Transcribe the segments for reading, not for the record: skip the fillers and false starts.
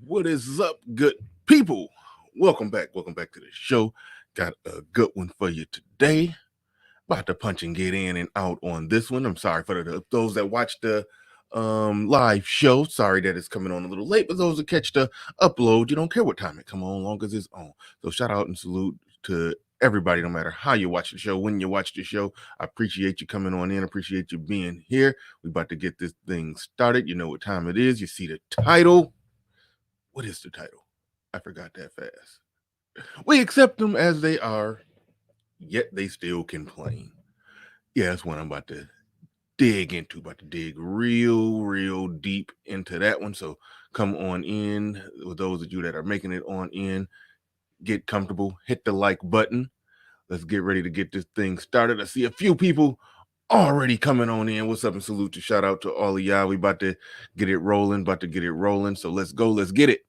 What is up, good people? Welcome back. Welcome back to the show. Got a good one for you today. About to punch and get in and out on this one. I'm sorry for those that watch the live show. Sorry that it's coming on a little late, but those that catch the upload, you don't care what time it come on, long as it's on. So shout out and salute to everybody, no matter how you watch the show, when you watch the show. I appreciate you coming on in. Appreciate you being here. We about to get this thing started. You know what time it is. You see the title. What is the title? I forgot that fast. We accept them as they are, yet they still complain. Yeah, that's what I'm about to dig into. About to dig real deep into that one. So come on in. With those of you that are making it on in, get comfortable. Hit the like button. Let's get ready to get this thing started. I see a few people already coming on in. What's up, and salute to shout out to all of y'all. We about to get it rolling. So let's go. Let's get it.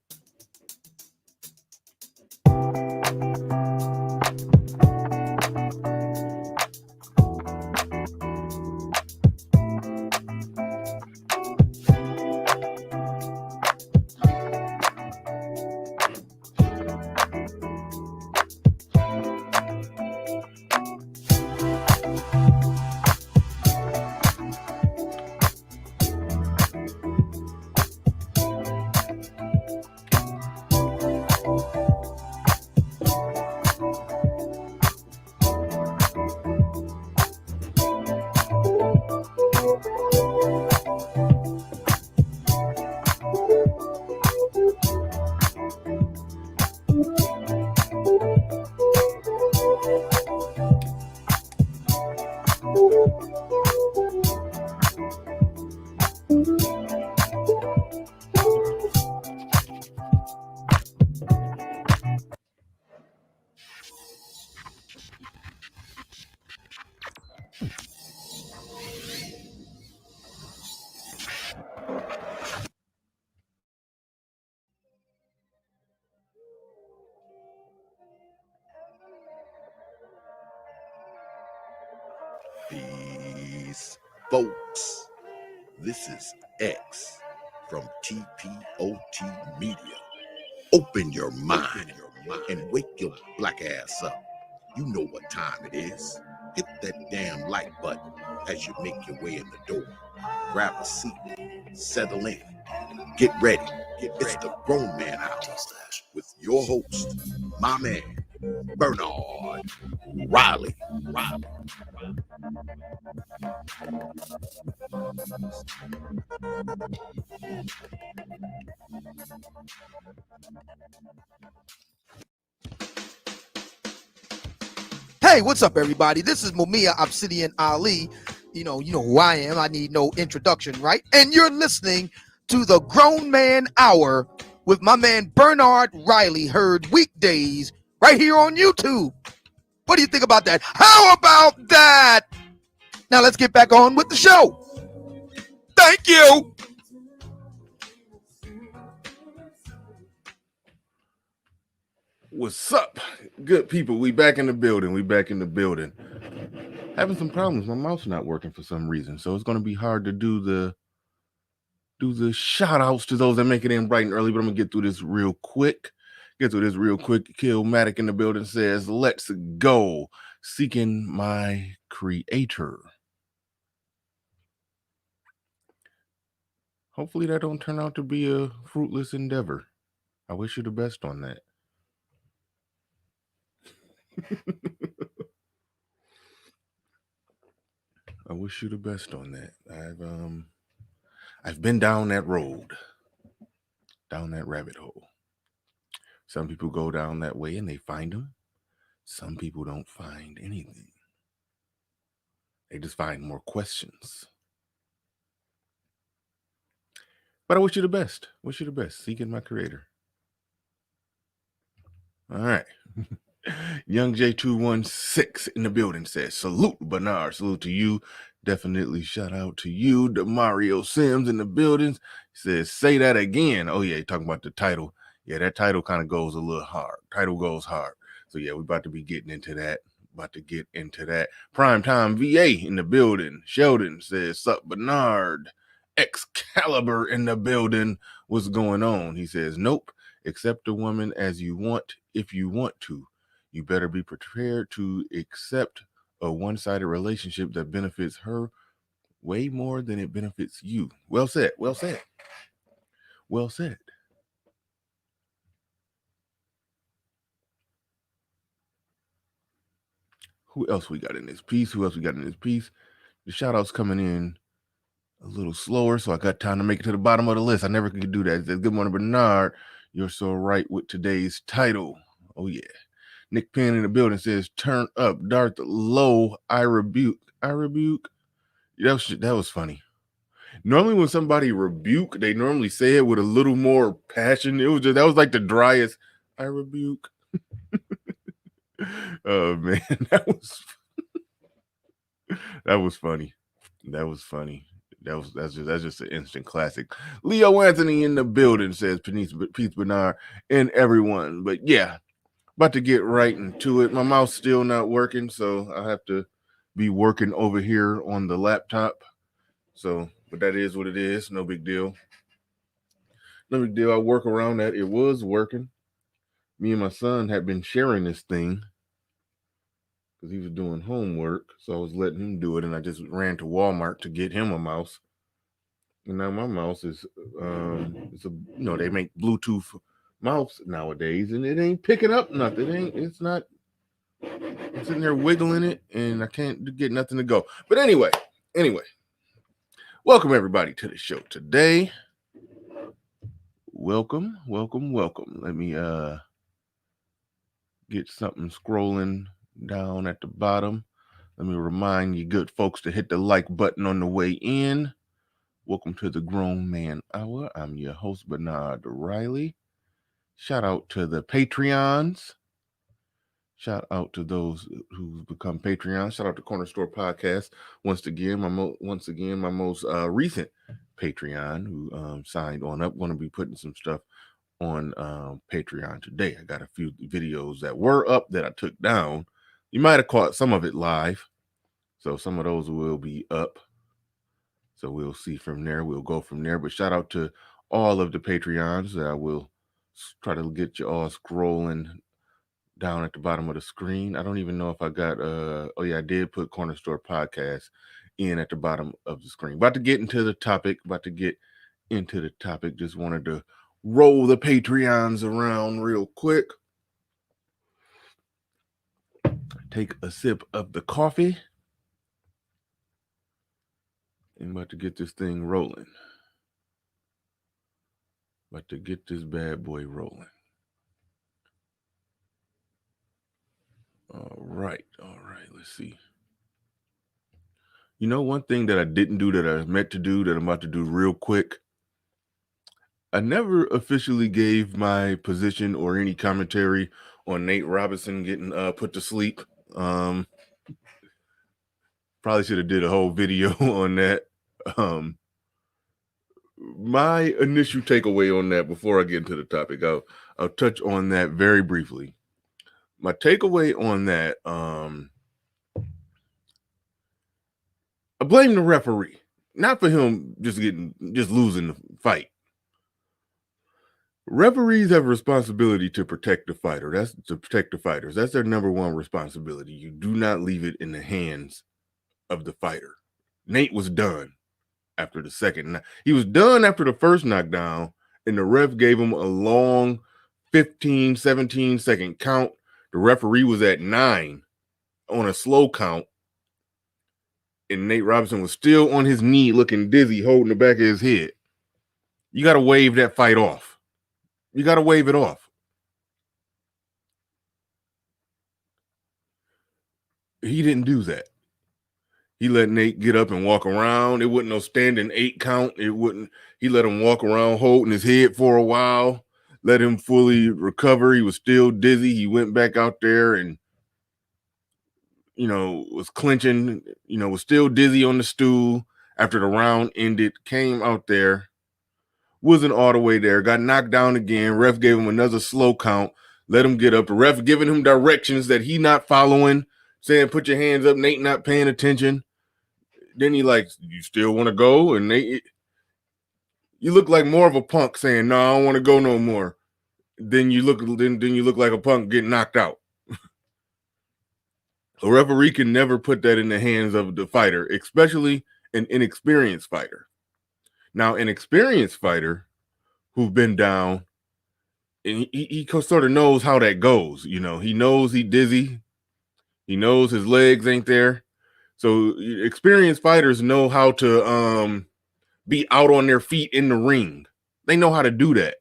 Peace, folks. This is X from TPOT Media. Open your mind and wake your black ass up. You know what time it is. Hit that damn like button as you make your way in the door. Grab a seat, settle in, get ready. It's the Grown Man Hour with your host, my man, Bernard Riley. Hey, what's up, everybody? This is Mumia Obsidian Ali. You know who I am. I need no introduction, right? And you're listening to the Grown Man Hour with my man Bernard Riley, heard weekdays right here on YouTube. What do you think about that? How about that? Now let's get back on with the show. Thank you. What's up, good people? We back in the building. Having some problems. My mouth's not working for some reason, so it's going to be hard to do the shout outs to those that make it in bright and early, but I'm going to get through this real quick. Killmatic in the building says, let's go. Seeking my creator. Hopefully that don't turn out to be a fruitless endeavor. I wish you the best on that. I wish you the best on that. I've been down that road, down that rabbit hole. Some people go down that way and they find them. Some people don't find anything. They just find more questions. But I wish you the best. Seeking my creator. All right. Young J216 in the building says, salute, Bernard. Salute to you. Definitely shout out to you. Mario Sims in the building says, say that again. Oh, yeah, talking about the title. Yeah, that title kind of goes a little hard. Title goes hard. So, yeah, we're about to be getting into that. Primetime VA in the building. Sheldon says, sup, Bernard. Excalibur in the building. What's going on? He says, nope. Accept a woman as you want if you want to. You better be prepared to accept a one-sided relationship that benefits her way more than it benefits you. Well said. Well said. Well said. Who else we got in this piece? The shout outs coming in a little slower, so I got time to make it to the bottom of the list. I never could do that. It says, good morning, Bernard. You're so right with today's title. Oh, yeah. Nick Penn in the building says, turn up, Darth low, I rebuke. I rebuke. That was funny. Normally when somebody rebuke, they normally say it with a little more passion. That was like the driest, I rebuke. Oh, man. That was funny. That's just an instant classic. Leo Anthony in the building says Peace Bernard and everyone. But yeah, about to get right into it. My mouth's still not working, so I have to be working over here on the laptop. So, but that is what it is. No big deal. No big deal. I work around that. It was working. Me and my son had been sharing this thing because he was doing homework, so I was letting him do it, and I just ran to Walmart to get him a mouse. And now my mouse is, they make Bluetooth mouse nowadays, and it ain't picking up nothing. It's not. I'm sitting there wiggling it, and I can't get nothing to go. But anyway, welcome everybody to the show today. Welcome. Let me get something scrolling down at the bottom. Let me remind you good folks to hit the like button on the way in. Welcome to the Grown Man Hour. I'm your host, Bernard Riley. Shout out to the Patreons. Shout out to those who've become Patreons. Shout out to Corner Store Podcast. Once again, my most recent Patreon who signed on up. Going to be putting some stuff on Patreon today. I got a few videos that were up that I took down. You might have caught some of it live. So some of those will be up. So we'll see from there. We'll go from there. But shout out to all of the Patreons. I will try to get you all scrolling down at the bottom of the screen. I don't even know if I got I did put Corner Store Podcast in at the bottom of the screen. About to get into the topic. Just wanted to roll the Patreons around real quick. Take a sip of the coffee. And about to get this thing rolling. About to get this bad boy rolling. All right. Let's see. You know, one thing that I didn't do that I meant to do that I'm about to do real quick. I never officially gave my position or any commentary on Nate Robinson getting put to sleep. Probably should have did a whole video on that. My initial takeaway on that before I get into the topic, I'll touch on that very briefly. My takeaway on that, I blame the referee, not for him just losing the fight. Referees have a responsibility to protect the fighter. That's to protect the fighters. That's their number one responsibility. You do not leave it in the hands of the fighter. Nate was done after the second. He was done after the first knockdown, and the ref gave him a long 15, 17-second count. The referee was at 9 on a slow count, and Nate Robinson was still on his knee looking dizzy, holding the back of his head. You got to wave that fight off. You got to wave it off. He didn't do that. He let Nate get up and walk around. It wasn't no standing 8 count. He let him walk around holding his head for a while, let him fully recover. He was still dizzy. He went back out there and, was clinching, was still dizzy on the stool after the round ended, came out there, wasn't all the way there, got knocked down again. Ref gave him another slow count, let him get up. The ref giving him directions that he not following, saying, put your hands up. Nate not paying attention. Then he you still want to go? And Nate, You look like more of a punk saying, "No, I don't want to go no more." Then you look like a punk getting knocked out. A referee can never put that in the hands of the fighter, especially an inexperienced fighter. Now, an experienced fighter who's been down, and he sort of knows how that goes. You know, he knows he's dizzy. He knows his legs ain't there. So experienced fighters know how to be out on their feet in the ring. They know how to do that.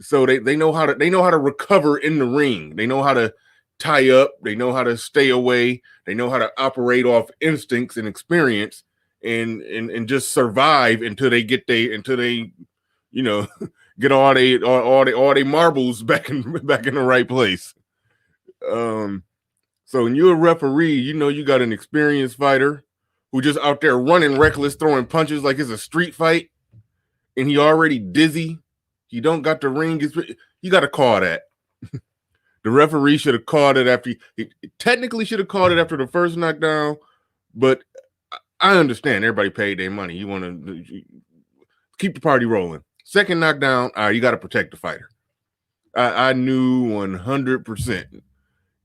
So they know how to recover in the ring. They know how to tie up. They know how to stay away. They know how to operate off instincts and experience and just survive until they you know get all they marbles back in the right place. So when you're a referee, you know you got an experienced fighter who just out there running reckless, throwing punches like it's a street fight, and he already dizzy. He don't got the ring. You got to call that. The referee should have called it after he technically should have called it after the first knockdown, but I understand everybody paid their money. You want to keep the party rolling. Second knockdown, all right, you got to protect the fighter. I knew 100%.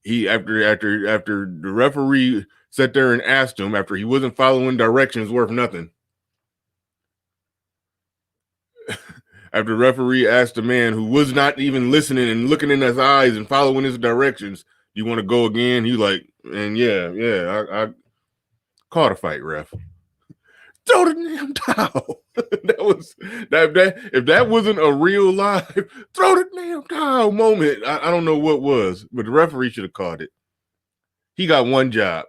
He after the referee sat there and asked him after he wasn't following directions worth nothing. After the referee asked the man who was not even listening and looking in his eyes and following his directions, "You want to go again?" He like, and yeah, I caught a fight, ref. Throw the damn towel. If that wasn't a real live throw the damn towel moment, I don't know what was, but the referee should have caught it. He got one job.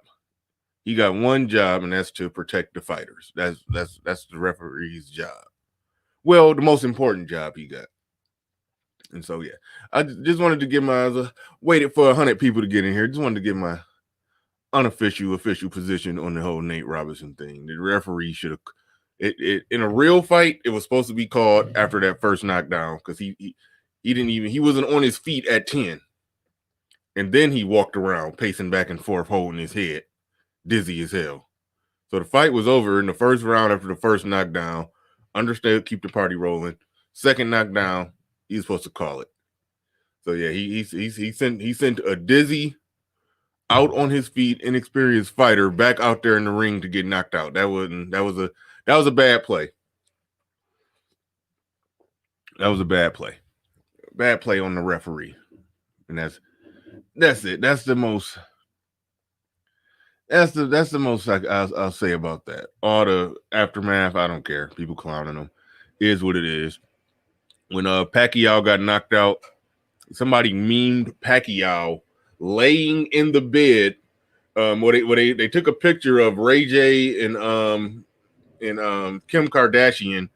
And that's to protect the fighters. That's the referee's job. Well, the most important job he got. And so, yeah, I just wanted to get waited for 100 people to get in here. Just wanted to get my official position on the whole Nate Robinson thing. The referee should have it in a real fight. It was supposed to be called after that first knockdown because he wasn't on his feet at 10, and then he walked around pacing back and forth, holding his head, dizzy as hell. So the fight was over in the first round after the first knockdown. Understood, keep the party rolling. Second knockdown, he's supposed to call it. So yeah, he sent a dizzy, out on his feet, inexperienced fighter back out there in the ring to get knocked out. That was a bad play. That was a bad play. Bad play on the referee. And that's it. That's the most I'll say about that. All the aftermath, I don't care. People clowning him. Is what it is. When Pacquiao got knocked out, somebody memed Pacquiao laying in the bed. They took a picture of Ray J and Kim Kardashian,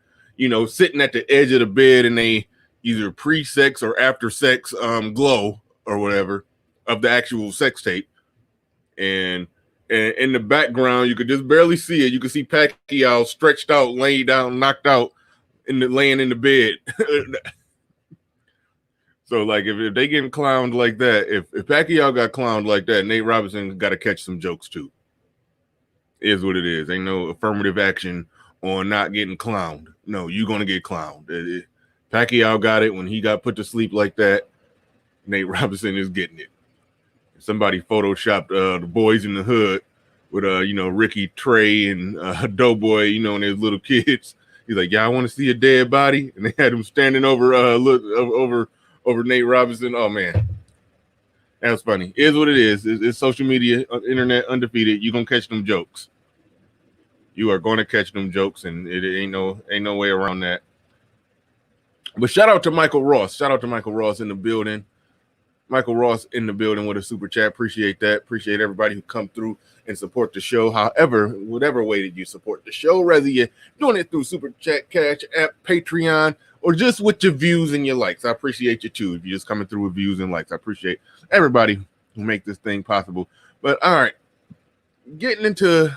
sitting at the edge of the bed, and they either pre-sex or after sex glow or whatever of the actual sex tape, and in the background you could just barely see it. You could see Pacquiao stretched out, laying down, knocked out, laying in the bed. So, like, if they getting clowned like that, if Pacquiao got clowned like that, Nate Robinson got to catch some jokes too. Is what it is. Ain't no affirmative action on not getting clowned. No, you're gonna get clowned. Pacquiao got it when he got put to sleep like that. Nate Robinson is getting it. Somebody photoshopped the Boys in the Hood with Ricky, Trey, and Doughboy, and his little kids. He's like, "Yeah, I want to see a dead body," and they had him standing over Nate Robinson. Oh man, that was funny. Is what it is. It's social media, internet, undefeated. You're gonna catch them jokes. You are going to catch them jokes, and it ain't no way around that. But shout out to Michael Ross. Shout out to Michael Ross in the building. Michael Ross in the building with a super chat. Appreciate that. Appreciate everybody who come through and support the show. However, whatever way that you support the show, whether you're doing it through Super Chat, Cash App, Patreon, or just with your views and your likes, I appreciate you too. If you're just coming through with views and likes, I appreciate everybody who make this thing possible. But all right, getting into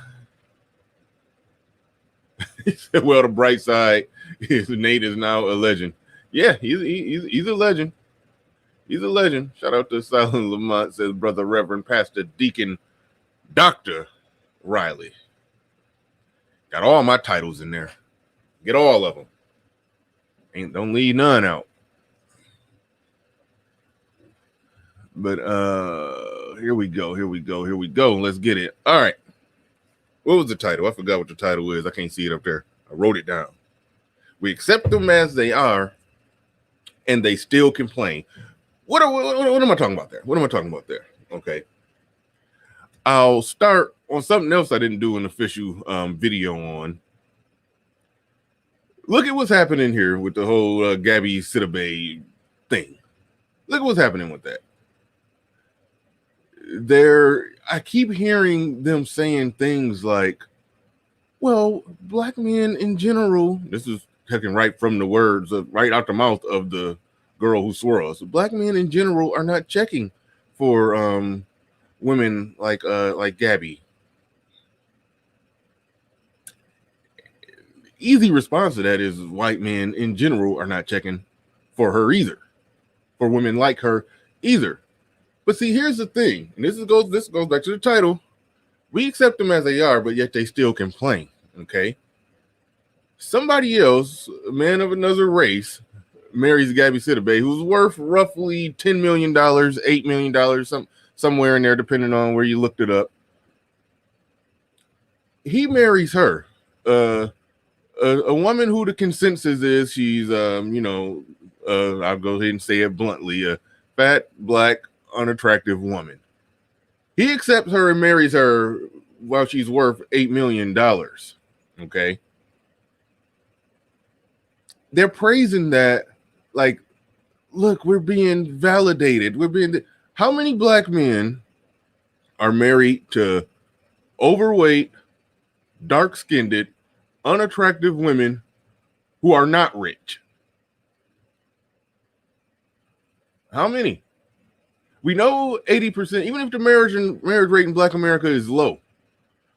he said, well, the bright side is Nate is now a legend. Yeah, he's a legend. He's a legend. Shout out to Silent Lamont, says Brother Reverend Pastor Deacon Dr. Riley. Got all my titles in there. Get all of them. Don't leave none out. But here we go. Let's get it. All right. What was the title? I forgot what the title is. I can't see it up there. I wrote it down. We accept them as they are, and they still complain. What am I talking about there? Okay. I'll start on something else I didn't do an official video on. Look at what's happening here with the whole Gabby Sidibe thing. Look at what's happening with that. I keep hearing them saying things like, well, black men in general, this is taken right from the words right out the mouth of the girl who swirls. Black men in general are not checking for women like Gabby. Easy response to that is white men in general are not checking for her either, for women like her either. But see, here's the thing, and this goes back to the title. We accept them as they are, but yet they still complain. Okay. Somebody else, a man of another race, marries Gabby Sidibe, who's worth roughly $10 million, $8 million, somewhere in there, depending on where you looked it up. He marries her, a woman who the consensus is she's, I'll go ahead and say it bluntly, a fat, black, unattractive woman. He accepts her and marries her while she's worth $8 million. Okay. They're praising that, like, look, we're being validated. How many black men are married to overweight, dark-skinned, unattractive women who are not rich? How many? We know 80%, even if the marriage rate in Black America is low,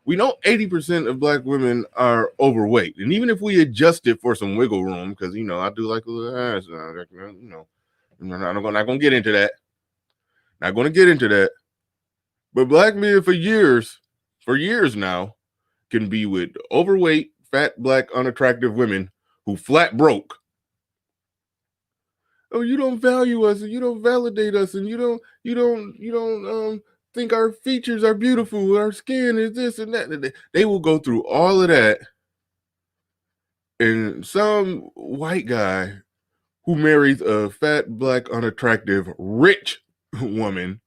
we know 80% of black women are overweight. And even if we adjust it for some wiggle room, because, I do like a little ass, I'm not going to get into that. Not going to get into that. But black men for years now, can be with overweight, fat, black, unattractive women who flat broke. Oh, you don't value us, and you don't validate us, and you don't think our features are beautiful, our skin is this and that. They will go through all of that. And some white guy who marries a fat, black, unattractive, rich woman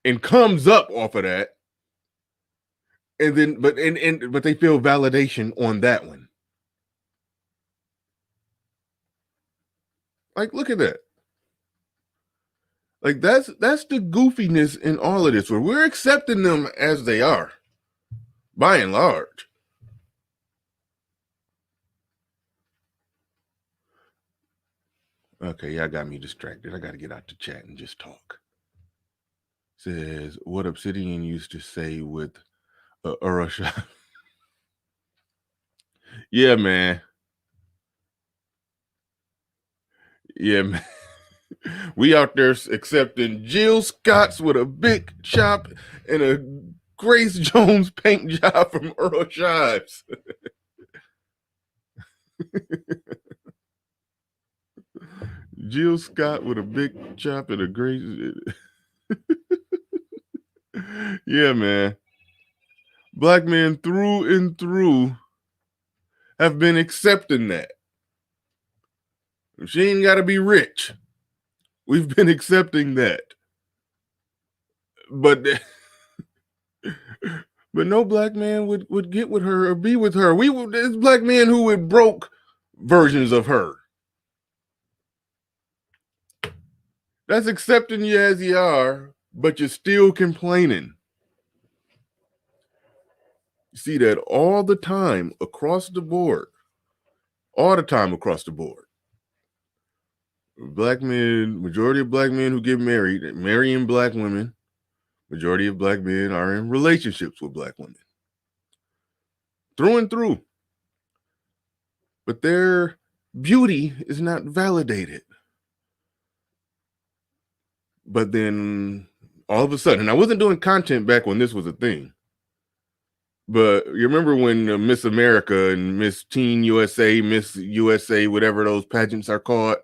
and comes up off of that, and then but they feel validation on that one. Like, look at that. Like, that's the goofiness in all of this, where we're accepting them as they are, by and large. Okay, y'all got me distracted. I got to get out the chat and just talk. Says, what Obsidian used to say with Urusha. Yeah, man. Yeah, man. We out there accepting Jill Scott's with a big chop and a Grace Jones paint job from Earl Shives. Jill Scott with a big chop and a Grace. Yeah, man. Black men through and through have been accepting that. She ain't got to be rich. We've been accepting that. But no black man would get with her or be with her. There's black men who would broke versions of her. That's accepting you as you are, but you're still complaining. You see that all the time across the board. All the time across the board. Black men, majority of black men who get married, marrying black women, majority of black men are in relationships with black women. Through and through. But their beauty is not validated. But then all of a sudden, and I wasn't doing content back when this was a thing, But you remember when Miss America and Miss Teen USA, Miss USA, whatever those pageants are called,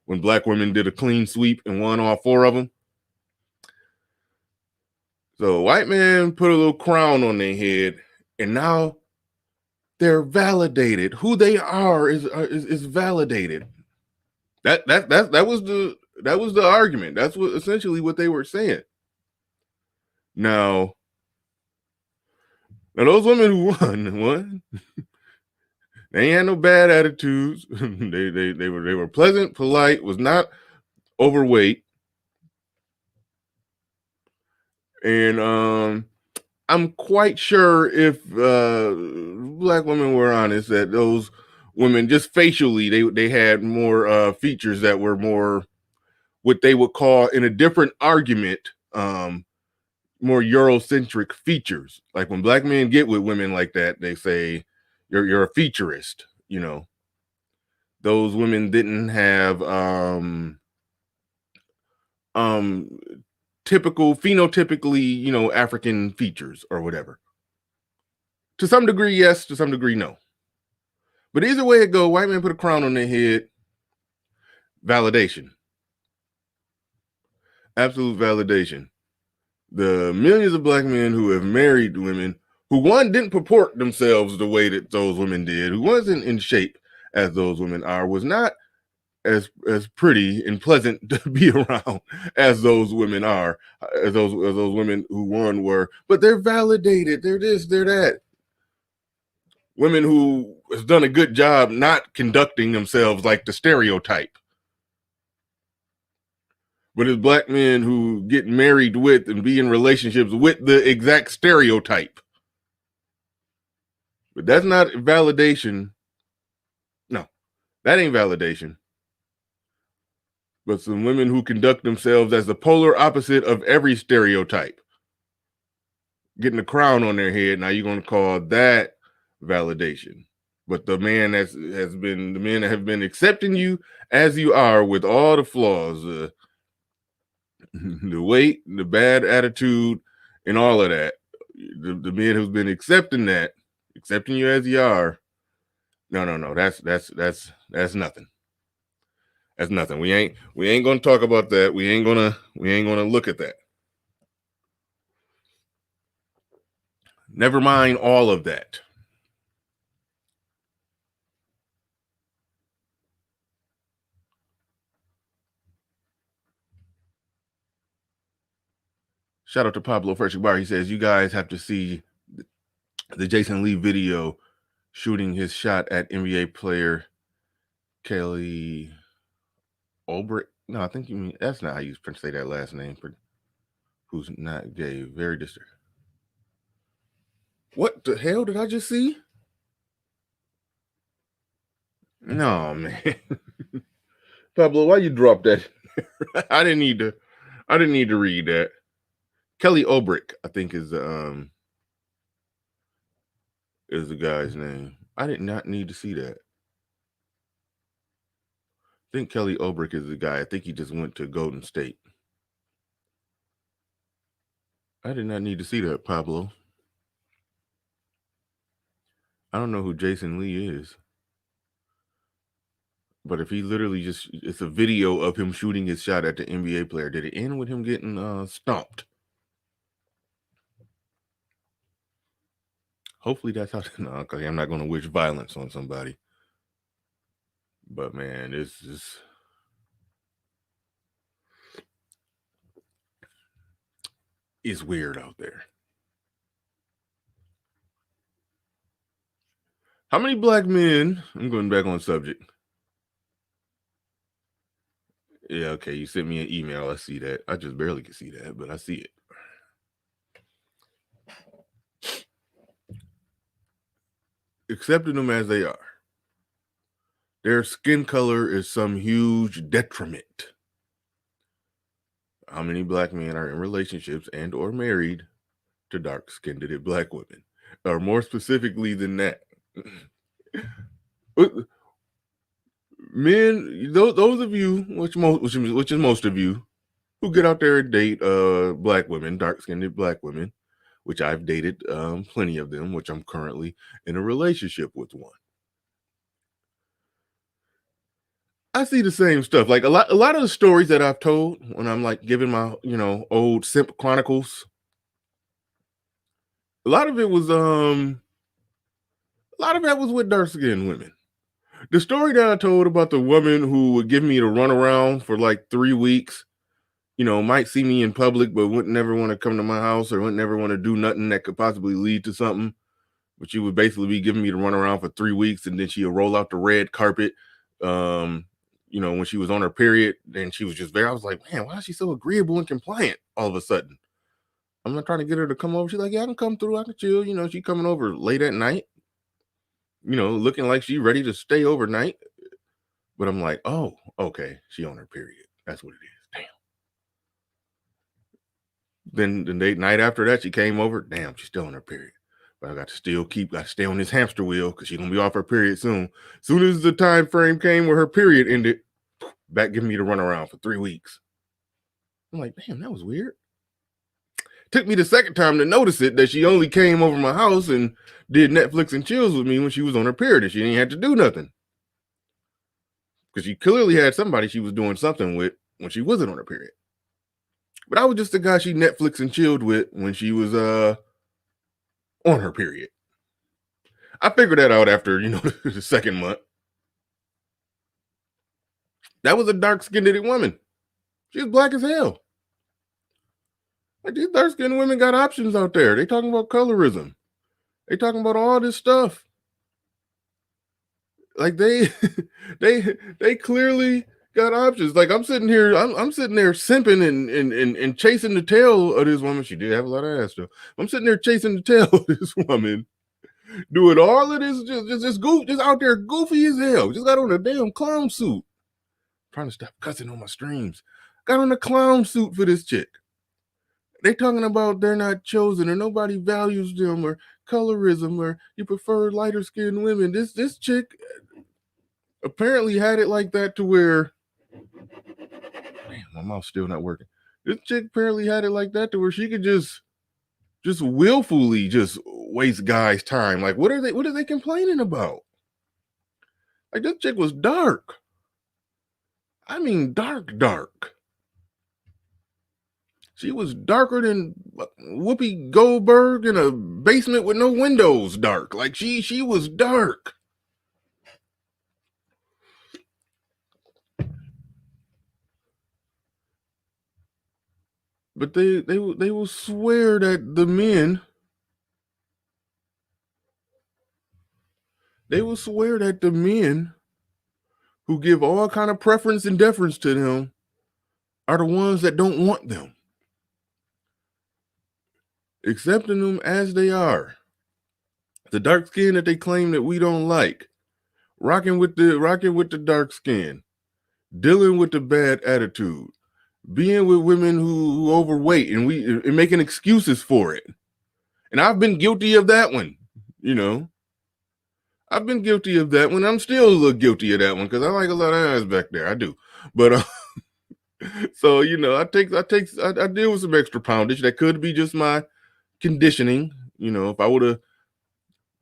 when black women did a clean sweep and won all 4 of them? So a white man put a little crown on their head, and now they're validated. Who they are is validated. That was the argument. That's what essentially what they were saying. Now those women who won. They ain't had no bad attitudes. they were pleasant, polite, was not overweight, and I'm quite sure if black women were honest that those women just facially they had more features that were more what they would call in a different argument more Eurocentric features. Like when black men get with women like that, they say you're a featurist. You know, those women didn't have typical phenotypically African features or whatever. To some degree, yes. To some degree, no. But either way it go, white men put a crown on their head. Validation. Absolute validation. The millions of black men who have married women who, one, didn't purport themselves the way that those women did, who wasn't in shape as those women are, was not as pretty and pleasant to be around as those women are, as those women who won were. But they're validated. They're this, they're that. Women who has done a good job not conducting themselves like the stereotype. But it's black men who get married with and be in relationships with the exact stereotype. But that's not validation. No, that ain't validation. But some women who conduct themselves as the polar opposite of every stereotype. Getting a crown on their head, now you're going to call that validation. But the man that have been accepting you as you are with all the flaws, the weight, the bad attitude, and all of that. The man who's been accepting you as you are. No. That's nothing. That's nothing. We ain't gonna talk about that. We ain't gonna look at that. Never mind all of that. Shout out to Pablo Fershig. He says, you guys have to see the Jason Lee video shooting his shot at NBA player Kelly Oubre. No, I think you mean, that's not how you say that last name, but who's not gay. Very disturbing. What the hell did I just see? No, man. Pablo, why you drop that? I didn't need to read that. Kelly Oubre, I think is the guy's name. I did not need to see that. I think Kelly Oubre is the guy. I think he just went to Golden State. I did not need to see that, Pablo. I don't know who Jason Lee is. But if he literally it's a video of him shooting his shot at the NBA player. Did it end with him getting stomped? Hopefully that's how. No, okay, I'm not going to wish violence on somebody. But man, it's weird out there. How many black men? I'm going back on subject. Yeah, okay. You sent me an email. I see that. I just barely can see that, but I see it. Accepting them as they are. Their skin color is some huge detriment. How many black men are in relationships and or married to dark-skinned black women? Or more specifically than that. Men, those of you, which is most of you, who get out there and date black women, dark-skinned black women, which I've dated plenty of them, which I'm currently in a relationship with one. I see the same stuff. Like a lot of the stories that I've told when I'm like giving my, old simp chronicles, a lot of it was a lot of that was with dark skinned women. The story that I told about the woman who would give me the runaround for like 3 weeks, might see me in public, but wouldn't never want to come to my house or wouldn't never want to do nothing that could possibly lead to something. But she would basically be giving me the runaround for 3 weeks, and then she would roll out the red carpet. When she was on her period, then she was just there. I was like, man, why is she so agreeable and compliant all of a sudden? I'm not trying to get her to come over. She's like, yeah, I can come through. I can chill. She coming over late at night, looking like she ready to stay overnight. But I'm like, oh, okay, she on her period. That's what it is. Damn. Then the night after that, she came over. Damn, she's still on her period. But I got to stay on this hamster wheel because she's gonna be off her period soon. Soon as the time frame came where her period ended, back giving me the runaround for 3 weeks. I'm like, damn, that was weird. Took me the second time to notice it, that she only came over my house and did Netflix and chills with me when she was on her period and she didn't have to do nothing. Because she clearly had somebody she was doing something with when she wasn't on her period. But I was just the guy she Netflix and chilled with when she was on her period. I figured that out after, the second month. That was a dark-skinned woman. She was black as hell. Like, these dark-skinned women got options out there. They talking about colorism. They talking about all this stuff. Like they clearly got options. Like I'm sitting here, I'm sitting there simping and chasing the tail of this woman. She did have a lot of ass though. I'm sitting there chasing the tail of this woman, doing all of this, just out there goofy as hell. Just got on a damn clown suit. Trying to stop cussing on my streams. Got on a clown suit for this chick. They talking about they're not chosen or nobody values them or colorism or you prefer lighter skinned women. This chick apparently had it like that to where, damn, my mouth's still not working. This chick apparently had it like that to where she could just willfully just waste guys' time. Like, what are they complaining about? Like, this chick was dark. I mean, dark. She was darker than Whoopi Goldberg in a basement with no windows dark. Like, she was dark. But they will swear that the men, who give all kind of preference and deference to them are the ones that don't want them. Accepting them as they are. The dark skin that they claim that we don't like. Rocking with the dark skin. Dealing with the bad attitude. Being with women who overweight and making excuses for it. And I've been guilty of that one, I've been guilty of that one. I'm still a little guilty of that one because I like a lot of ass back there. I do. But so, I deal with some extra poundage. That could be just my conditioning. If I would have,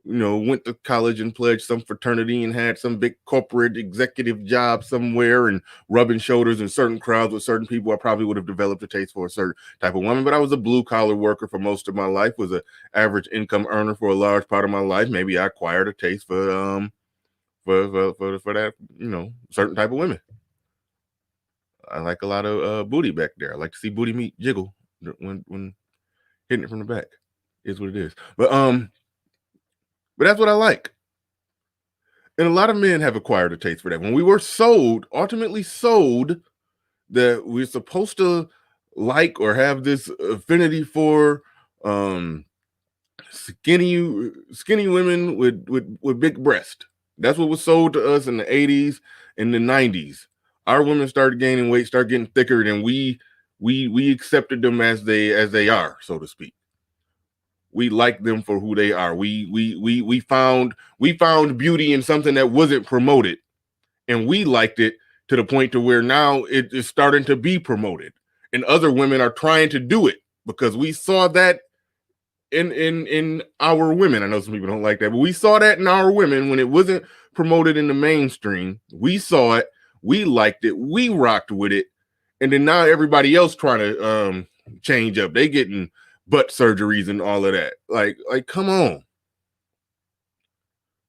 went to college and pledged some fraternity and had some big corporate executive job somewhere and rubbing shoulders in certain crowds with certain people, I probably would have developed a taste for a certain type of woman. But I was a blue collar worker for most of my life, was an average income earner for a large part of my life. Maybe I acquired a taste for that, certain type of women. I like a lot of booty back there. I like to see booty meat jiggle when hitting it from the back. Is what it is. But that's what I like. And a lot of men have acquired a taste for that. When we were ultimately sold that we're supposed to like or have this affinity for skinny women with big breasts. That's what was sold to us in the 80s and the 90s. Our women started gaining weight, started getting thicker, and we accepted them as they are, so to speak. We like them for who they are. We found beauty in something that wasn't promoted, and we liked it to the point to where now it is starting to be promoted, and other women are trying to do it because we saw that in our women. I know some people don't like that, but we saw that in our women when it wasn't promoted in the mainstream. We saw it, we liked it, we rocked with it, and then now everybody else trying to change up. They getting butt surgeries and all of that. Like come on.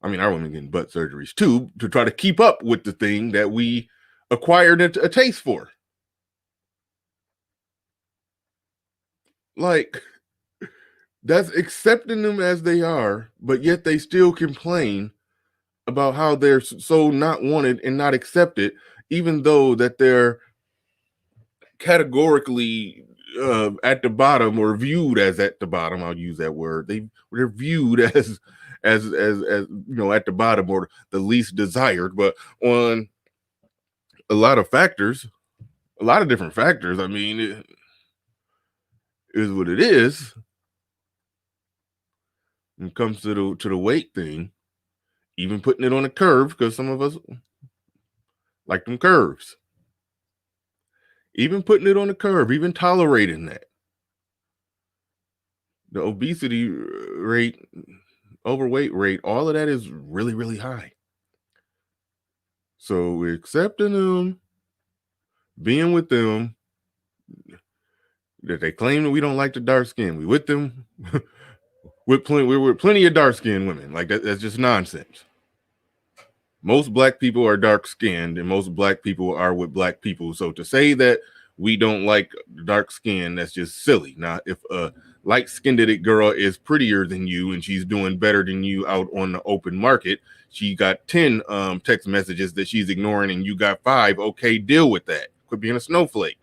I mean, our women getting butt surgeries too to try to keep up with the thing that we acquired a taste for. Like, that's accepting them as they are, but yet they still complain about how they're so not wanted and not accepted, even though that they're categorically at the bottom or viewed as at the bottom. I'll use that word. They're viewed as you know, at the bottom or the least desired, but on a lot of factors, a lot of different factors. I mean, it is what it is. When it comes to the weight thing, even putting it on a curve, because some of us like them curves. Even putting it on a curve, even tolerating that. The obesity rate, overweight rate, all of that is really, really high. So we're accepting them, being with them, that they claim that we don't like the dark skin. We with them. We're with plenty of dark skinned women. Like that's just nonsense. Most black people are dark skinned, and most black people are with black people. So to say that we don't like dark skin, that's just silly. Now, if a light skinned girl is prettier than you and she's doing better than you out on the open market, she got 10 text messages that she's ignoring and you got 5. Okay, deal with that. Quit being a snowflake.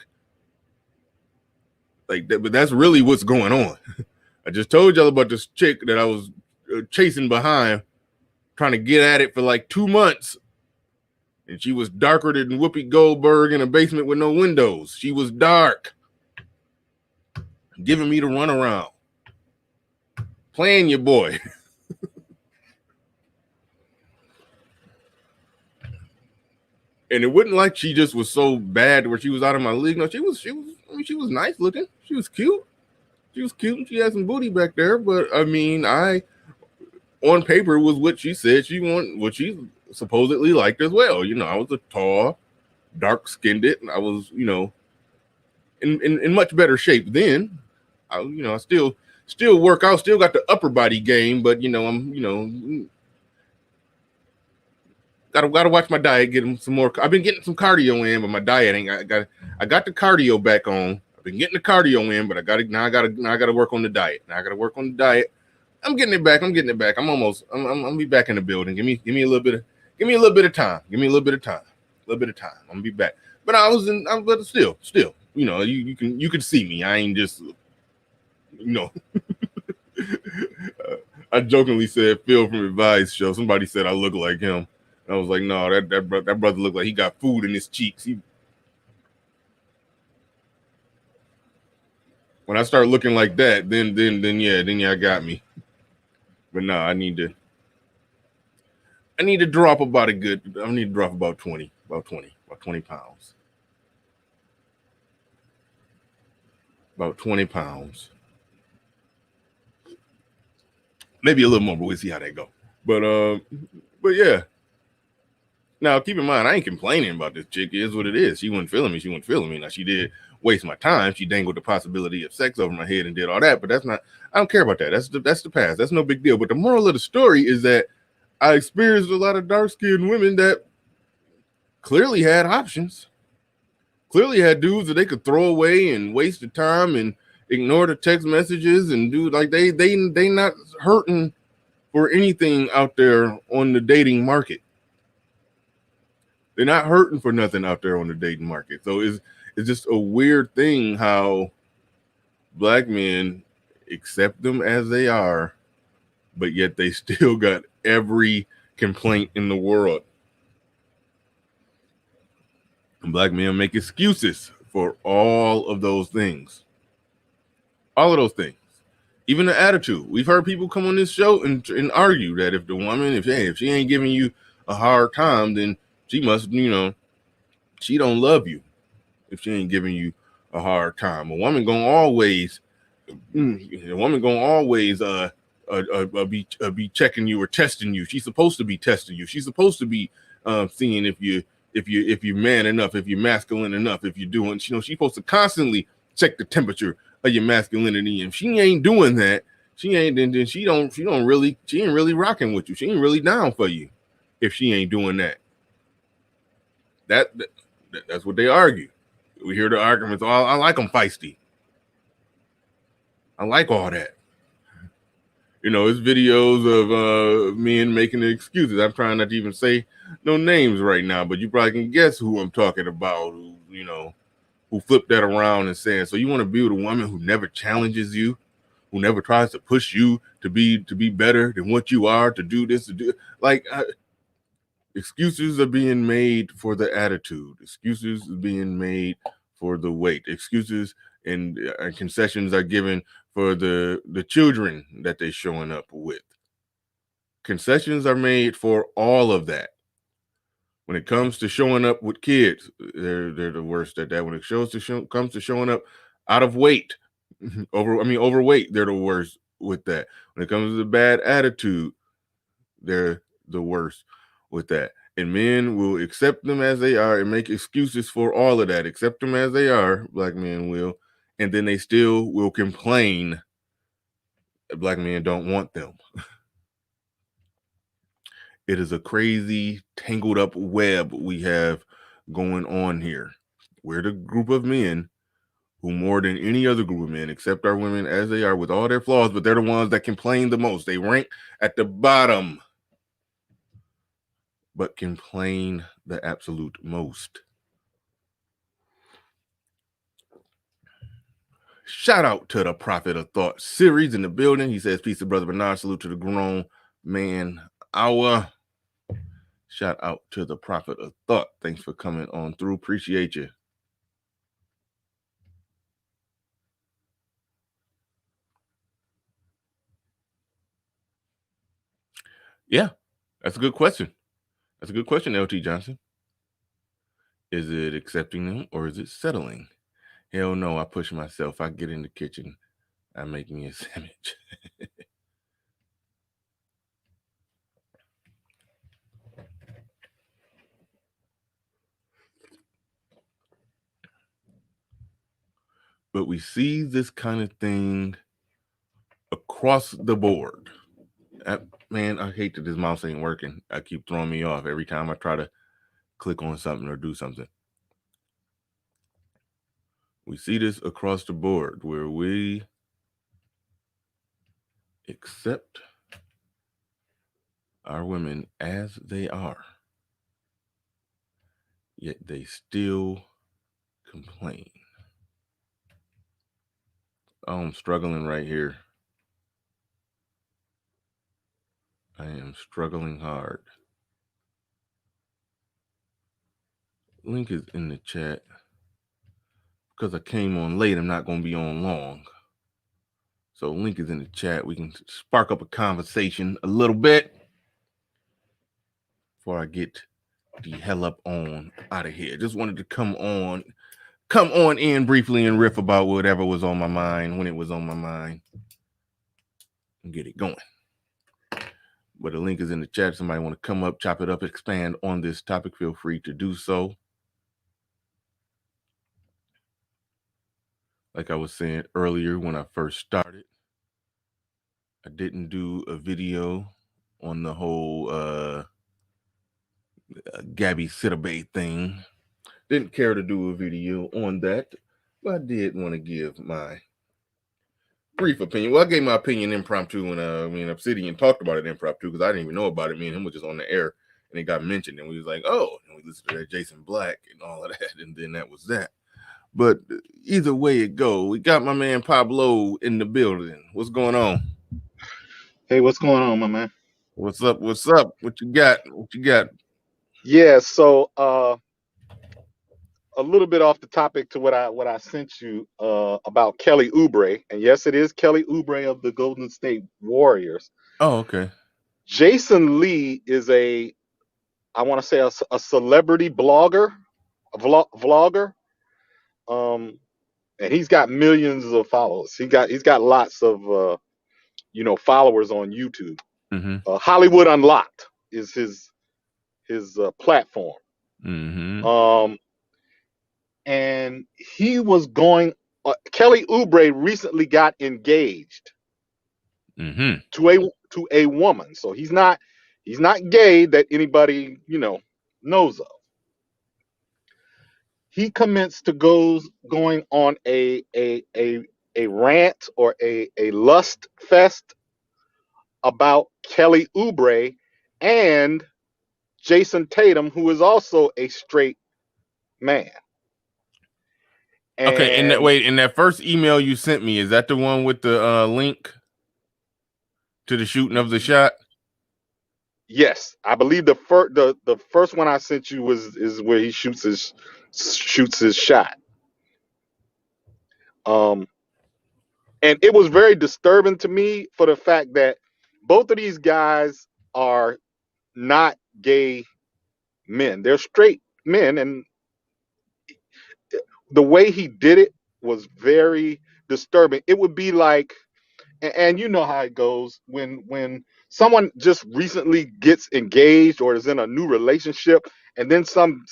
Like that, but that's really what's going on. I just told y'all about this chick that I was chasing behind, trying to get at it for like 2 months. And she was darker than Whoopi Goldberg in a basement with no windows. She was dark. Giving me the runaround. Playing your boy. And it wasn't like she just was so bad where she was out of my league. No, she was nice looking. She was cute. And she had some booty back there. But I mean, on paper was what she said what she supposedly liked as well. You know, I was a tall, dark-skinned, and I was, you know, in much better shape then. I still work out, still got the upper body game, but you know, I'm, you know, gotta watch my diet, get some more. I've been getting some cardio in, but my diet ain't. I got the cardio back on. I've been getting the cardio in, but I gotta work on the diet. Now I gotta work on the diet. I'm getting it back. I'm gonna be back in the building. Give me a little bit of time. I'm gonna be back. But but still, you know, you can see me. I ain't just, you know. I jokingly said Phil from Advice Show. Somebody said I look like him. I was like, no, that brother looked like he got food in his cheeks. When I start looking like that, then yeah, I got me. But no, I need to drop about 20 pounds. About 20 pounds. Maybe a little more, but we'll see how that go. But yeah. Now, keep in mind, I ain't complaining about this chick. It is what it is. She wasn't feeling me. Now, she did waste my time. She dangled the possibility of sex over my head and did all that. But I don't care about that. That's the past. That's no big deal. But the moral of the story is that I experienced a lot of dark-skinned women that clearly had options. Clearly had dudes that they could throw away and waste the time and ignore the text messages and do like they not hurting for anything out there on the dating market. They're not hurting for nothing out there on the dating market. So it's just a weird thing how black men accept them as they are, but yet they still got every complaint in the world. And black men make excuses for all of those things. All of those things. Even the attitude. We've heard people come on this show and argue that if the woman, if she ain't giving you a hard time, then she must, you know, she don't love you if she ain't giving you a hard time. A woman gonna always The woman gonna always be checking you or testing you. She's supposed to be testing you. She's supposed to be seeing if you're man enough, if you're masculine enough, if you're doing, she's supposed to constantly check the temperature of your masculinity. And if she ain't doing that, she ain't then she ain't really rocking with you. She ain't really down for you if she ain't doing that. That's what they argue. We hear the arguments. Oh, I like them feisty. I like all that. It's videos of men making the excuses. I'm trying not to even say no names right now, but you probably can guess who I'm talking about. Who flipped that around and saying, "So you want to be with a woman who never challenges you, who never tries to push you to be better than what you are, to do this, to do like." Excuses are being made for the attitude. Excuses are being made for the weight. Excuses and concessions are given for the children that they're showing up with. Concessions are made for all of that. When it comes to showing up with kids, they're the worst at that. When it comes to showing up out of weight, overweight, they're the worst with that. When it comes to the bad attitude, they're the worst with that. And men will accept them as they are and make excuses for all of that. Accept them as they are, black men will, and then they still will complain that black men don't want them. It is a crazy, tangled up web we have going on here. We're the group of men who, more than any other group of men, accept our women as they are with all their flaws, but they're the ones that complain the most. They rank at the bottom, but complain the absolute most. Shout out to the Prophet of Thought series in the building. He says, "Peace to Brother Bernard. Salute to the grown man hour." Shout out to the Prophet of Thought. Thanks for coming on through. Appreciate you. Yeah, that's a good question. That's a good question, LT Johnson. Is it accepting them or is it settling? Hell no, I push myself. I get in the kitchen. I make me a sandwich. But we see this kind of thing across the board. Man, I hate that this mouse ain't working. I keep throwing me off every time I try to click on something or do something. We see this across the board where we accept our women as they are, yet they still complain. Oh, I'm struggling right here. I am struggling hard. Link is in the chat. Because I came on late, I'm not going to be on long. So link is in the chat. We can spark up a conversation a little bit before I get the hell up on out of here. Just wanted to come on in briefly and riff about whatever was on my mind when it was on my mind and get it going. But the link is in the chat. If somebody want to come up, chop it up, expand on this topic, feel free to do so. Like I was saying earlier when I first started, I didn't do a video on the whole Gabby Sidibe thing. Didn't care to do a video on that, but I did want to give my brief opinion. Well, I gave my opinion impromptu when Obsidian talked about it impromptu because I didn't even know about it. Me and him was just on the air and it got mentioned and we was like, oh, and we listened to that Jason Black and all of that, and then that was that. But either way it go, we got my man Pablo in the building. What's going on? Hey, what's going on, my man? What's up? What's up? What you got? What you got? Yeah, so a little bit off the topic to what I sent you about Kelly Oubre, and yes, it is Kelly Oubre of the Golden State Warriors. Oh, okay. Jason Lee is I want to say a celebrity blogger, a vlogger. and he's got millions of followers. He's got lots of followers on YouTube. Mm-hmm. Hollywood Unlocked is his platform. Mm-hmm. And he was going. Kelly Oubre recently got engaged Mm-hmm. to a woman, so he's not gay that anybody knows of. He commenced to going on a rant or a lust fest about Kelly Oubre and Jason Tatum, who is also a straight man. Okay, and And in that first email you sent me, is that the one with the link to the shooting of the shot? yes, I believe the first one I sent you is where he shoots his shot. And it was very disturbing to me for the fact that both of these guys are not gay men. They're straight men, and the way he did it was very disturbing. It would be like, and you know how it goes when someone just recently gets engaged or is in a new relationship, and then some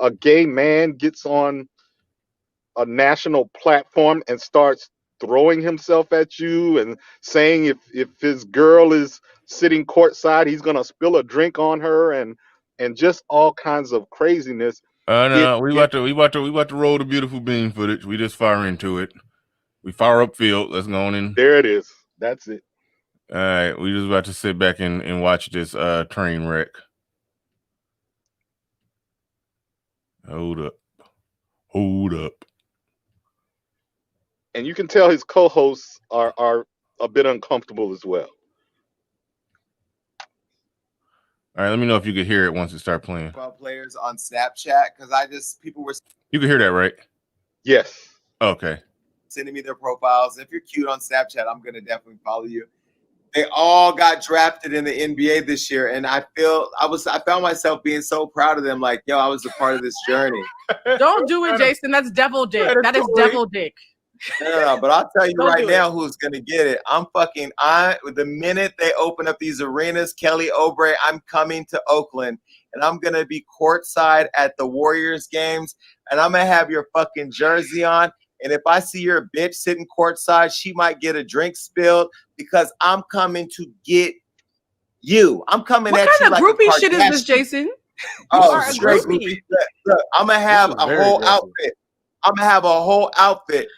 a gay man gets on a national platform and starts throwing himself at you and saying if his girl is sitting courtside, he's gonna spill a drink on her, and just all kinds of craziness. No, we about to roll the beautiful bean footage. We just fire into it. We fire upfield. Let's go on in. There it is. That's it. All right, we just about to sit back and watch this train wreck. Hold up. And you can tell his co-hosts are a bit uncomfortable as well. All right, let me know if you can hear it once it start playing. Players on Snapchat, because people were You can hear that, right? Yes. Okay. sending me their profiles. If you're cute on Snapchat, I'm gonna definitely follow you. They all got drafted in the NBA this year, and I found myself being so proud of them. Like, yo, I was a part of this journey. Don't do it, Jason. That's devil dick. That is devil dick. No, but I'll tell you Don't right do now who's gonna get it. The minute they open up these arenas, Kelly Oubre, I'm coming to Oakland, and I'm gonna be courtside at the Warriors games, and I'm gonna have your fucking jersey on. And if I see your bitch sitting courtside, she might get a drink spilled because I'm coming to get you. I'm coming What at you kind of like groupie a shit is this, Jason? You are a straight groupie. Look, I'm gonna have a whole outfit. I'm gonna have a whole outfit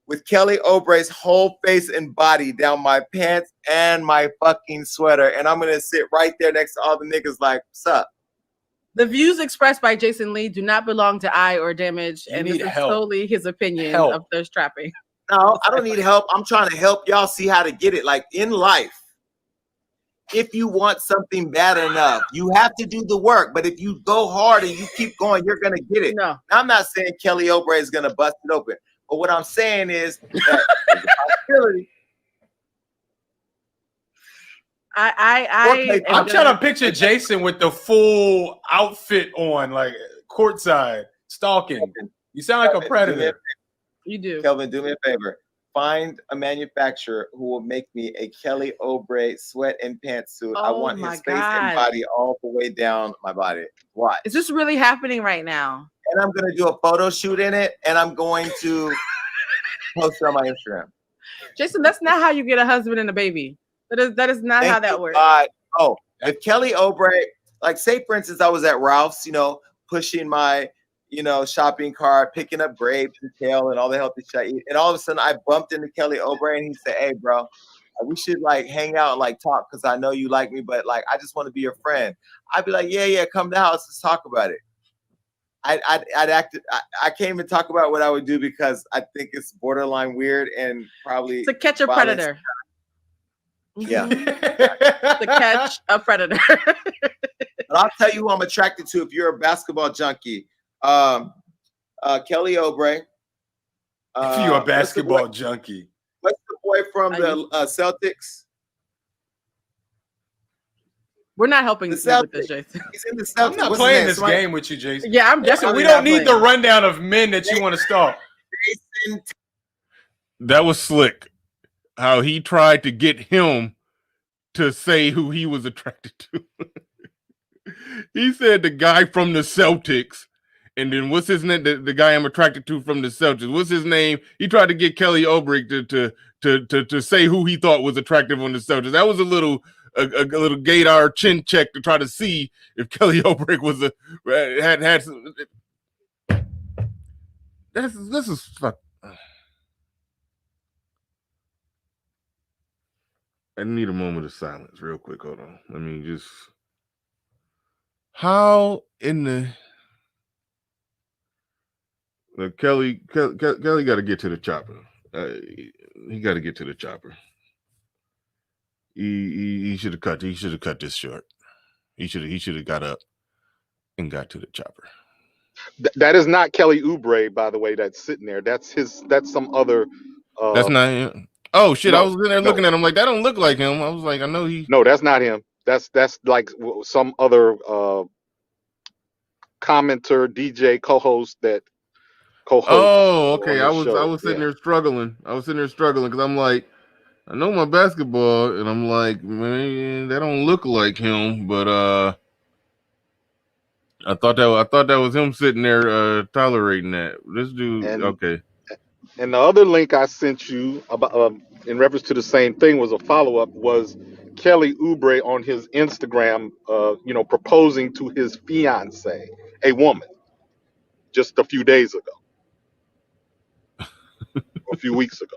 with Kelly Oubre's whole face and body down my pants and my fucking sweater, and I'm gonna sit right there next to all the niggas like, what's up? The views expressed by Jason Lee do not belong to I or Damage, and this is solely his opinion of thirst trapping. No, I don't need help. I'm trying to help y'all see how to get it. Like in life, if you want something bad enough, you have to do the work. But if you go hard and you keep going, you're gonna get it. No. Now, I'm not saying Kelly Oubre is gonna bust it open, but what I'm saying is that there's a possibility. I'm trying to picture Jason with the full outfit on, like courtside, stalking. You sound like a predator. You do. Kelvin, do me a favor. Find a manufacturer who will make me a Kelly Oubre sweat and pantsuit. I want his face and body all the way down my body. Watch. Is this really happening right now? And I'm going to do a photo shoot in it, and I'm going to post it on my Instagram. Jason, that's not how you get a husband and a baby. That is not how that works. Oh, if Kelly Oubre, like say for instance, I was at Ralph's, pushing my, shopping cart, picking up grapes and kale and all the healthy shit I eat, and all of a sudden I bumped into Kelly Oubre and he said, "Hey, bro, we should like hang out and like talk because I know you like me, but like I just want to be your friend." I'd be like, "Yeah, come to the house, let's talk about it." I can't even talk about what I would do because I think it's borderline weird and probably to catch a predator. Yeah. To catch a predator. But I'll tell you who I'm attracted to if you're a basketball junkie. Kelly Oubre. If you're a basketball junkie. What's the boy from the Celtics? We're not helping you with this, Jason. He's in the Celtics. I'm not playing this game with you, Jason. Yeah, I'm definitely. We don't need the rundown of men that you want to stalk. Jason. That was slick. How he tried to get him to say who he was attracted to. He said the guy from the Celtics, and then what's his name? The guy I'm attracted to from the Celtics. What's his name? He tried to get Kelly Oubre to say who he thought was attractive on the Celtics. That was a little gaydar chin check to try to see if Kelly Oubre was had some. This is fuck. I need a moment of silence, real quick. Hold on. Let me just. How in the Kelly got to get to the chopper. He got to get to the chopper. He should have cut. He should have cut this short. He should have got up and got to the chopper. That is not Kelly Oubre, by the way. That's sitting there. That's some other. That's not him. Oh shit! No, I was in there looking at him like that. Don't look like him. I was like, I know he. No, that's not him. That's like some other commenter, DJ, co-host that co-host. Oh, okay. I was show. sitting there struggling. I was sitting there struggling because I'm like, I know my basketball, and I'm like, man, that don't look like him. But I thought that was him sitting there tolerating that. This dude, okay. And the other link I sent you about in reference to the same thing was a follow-up, was Kelly Oubre on his Instagram, proposing to his fiance, a woman, just a few days ago, a few weeks ago.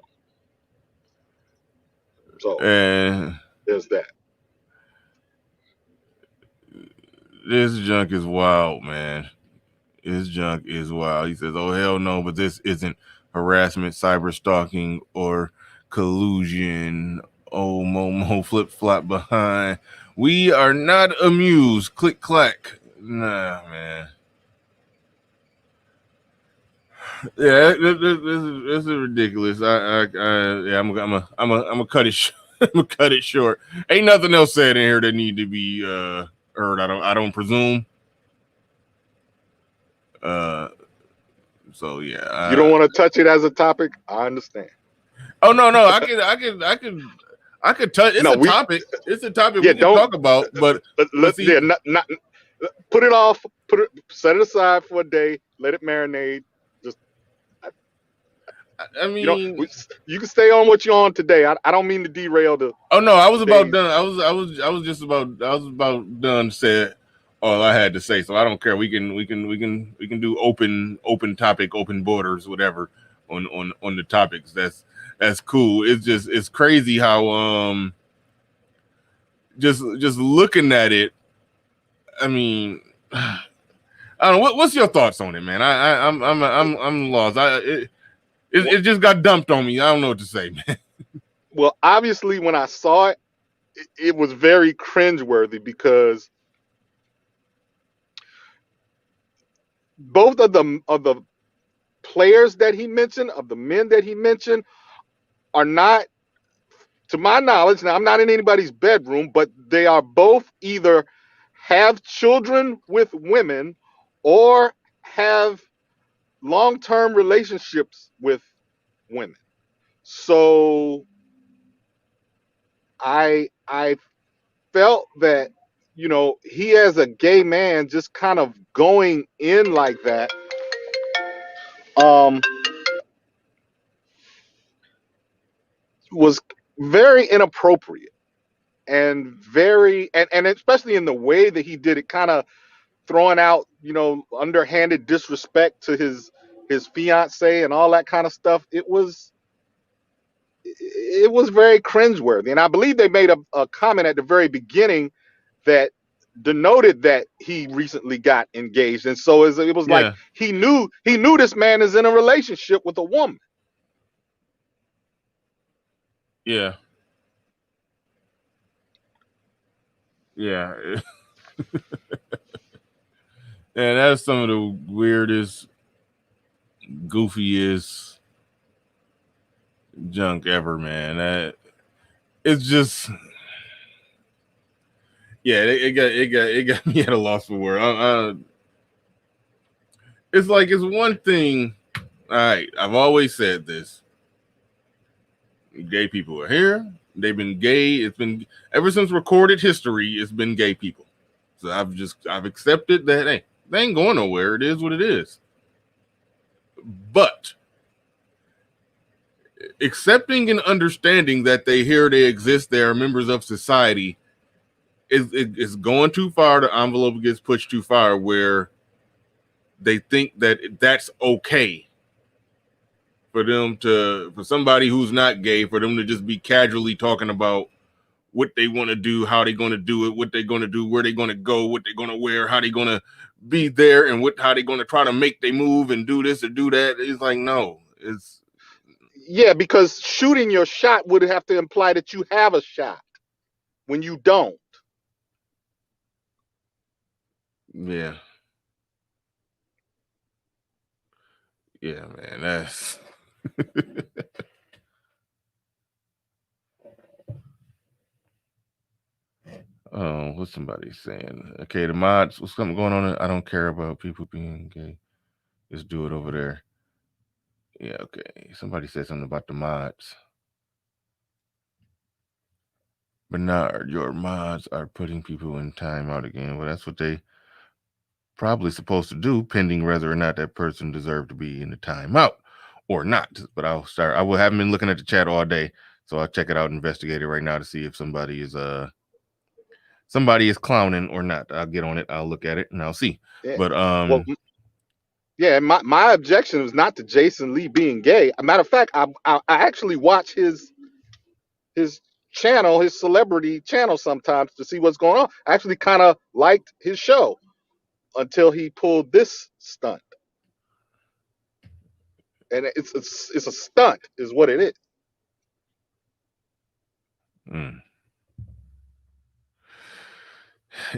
So there's that. This junk is wild, man. This junk is wild. He says, "Oh hell no!" But this isn't harassment, cyber stalking, or collusion. Oh, Momo flip flop behind. We are not amused. Click clack. Nah, man. Yeah, this is ridiculous. I'm gonna cut it. I'm gonna cut it short. Ain't nothing else said in here that need to be heard. I don't presume. So yeah. You don't want to touch it as a topic. I understand. Oh no, I could touch. It's a topic. It's a topic we can talk about. But let's not put it off. Set it aside for a day. Let it marinate. Just. I mean, you can stay on what you're on today. I don't mean to derail the. Oh no, I was about done. I was about done. Said all I had to say. So I don't care. We can do open topic, open borders, whatever on the topics. That's cool. It's crazy how just looking at it. I mean, I don't know. What's your thoughts on it, man? I'm lost. It just got dumped on me. I don't know what to say, man. Well, obviously, when I saw it, it was very cringeworthy because both of the players that he mentioned, of the men that he mentioned, are not, to my knowledge, now I'm not in anybody's bedroom, but they are both either have children with women or have long-term relationships with women. So I felt that, he as a gay man just kind of going in like that was very inappropriate and very and especially in the way that he did it, kind of throwing out, underhanded disrespect to his fiance and all that kind of stuff. It was very cringeworthy. And I believe they made a comment at the very beginning that denoted that he recently got engaged. And so it was like he knew this man is in a relationship with a woman. Yeah. Yeah. Yeah, that's some of the weirdest, goofiest junk ever, man. It's just, yeah, it got me at a loss for words. It's like, it's one thing All right, I've always said this. Gay people are here. They've been gay. It's been ever since recorded history. It's been gay people. So I've accepted that. Hey, they ain't going nowhere. It is what it is. But accepting and understanding that they exist, they are members of society, is going too far. The envelope gets pushed too far where they think that that's okay for somebody who's not gay, for them to just be casually talking about what they want to do, how they're going to do it, what they're going to do, where they're going to go, what they're going to wear, how they're going to be there, and how they're going to try to make they move and do this or do that. It's like, no, it's because shooting your shot would have to imply that you have a shot when you don't. yeah, man, that's. Oh, what's somebody saying? Okay, the mods, what's something going on? I don't care about people being gay. Just do it over there. Yeah, okay. Somebody said something about the mods. Bernard, your mods are putting people in timeout again. Well, that's what they probably supposed to do, pending whether or not that person deserved to be in the timeout or not. But I haven't been looking at the chat all day, so I'll check it out, investigate it right now to see if somebody is clowning or not. I'll get on it, I'll look at it, and I'll see. Yeah. But Well, yeah, my objection is not to Jason Lee being gay. A matter of fact, I actually watch his channel, his celebrity channel sometimes to see what's going on. I actually kind of liked his show until he pulled this stunt. And it's a stunt is what it is.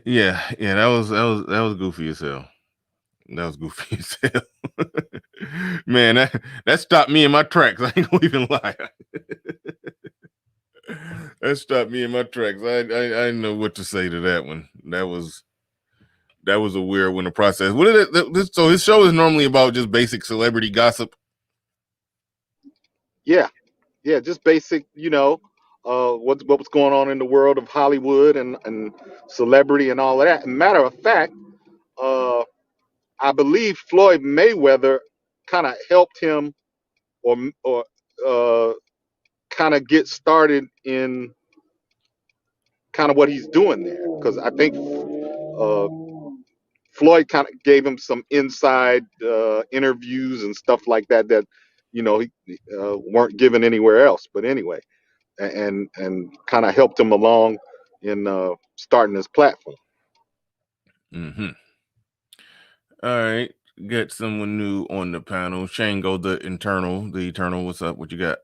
Yeah, that was goofy as hell. That was goofy as hell. Man, that stopped me in my tracks. I ain't gonna even lie. That stopped me in my tracks. I didn't know what to say to that one. That was a weird one to process. What is it? So his show is normally about just basic celebrity gossip. Yeah, just basic, what's going on in the world of Hollywood and celebrity and all of that. And matter of fact, I believe Floyd Mayweather kind of helped him or kind of get started in kind of what he's doing there, because I think Floyd kind of gave him some inside interviews and stuff like that he weren't given anywhere else. But anyway, and kind of helped him along in starting his platform. Mm-hmm. All right, get someone new on the panel. Shango, the eternal. What's up? What you got?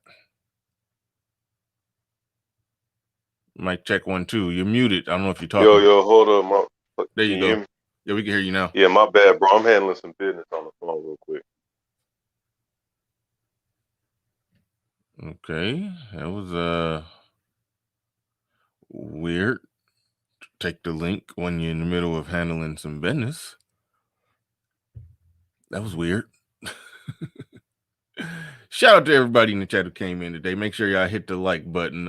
Mic check 1 2. You're muted. I don't know if you're talking. Yo, hold up. There you go. Yeah, we can hear you now. Yeah, my bad, bro. I'm handling some business on the phone real quick. Okay, that was weird. Take the link when you're in the middle of handling some business. That was weird. Shout out to everybody in the chat who came in today. Make sure y'all hit the like button.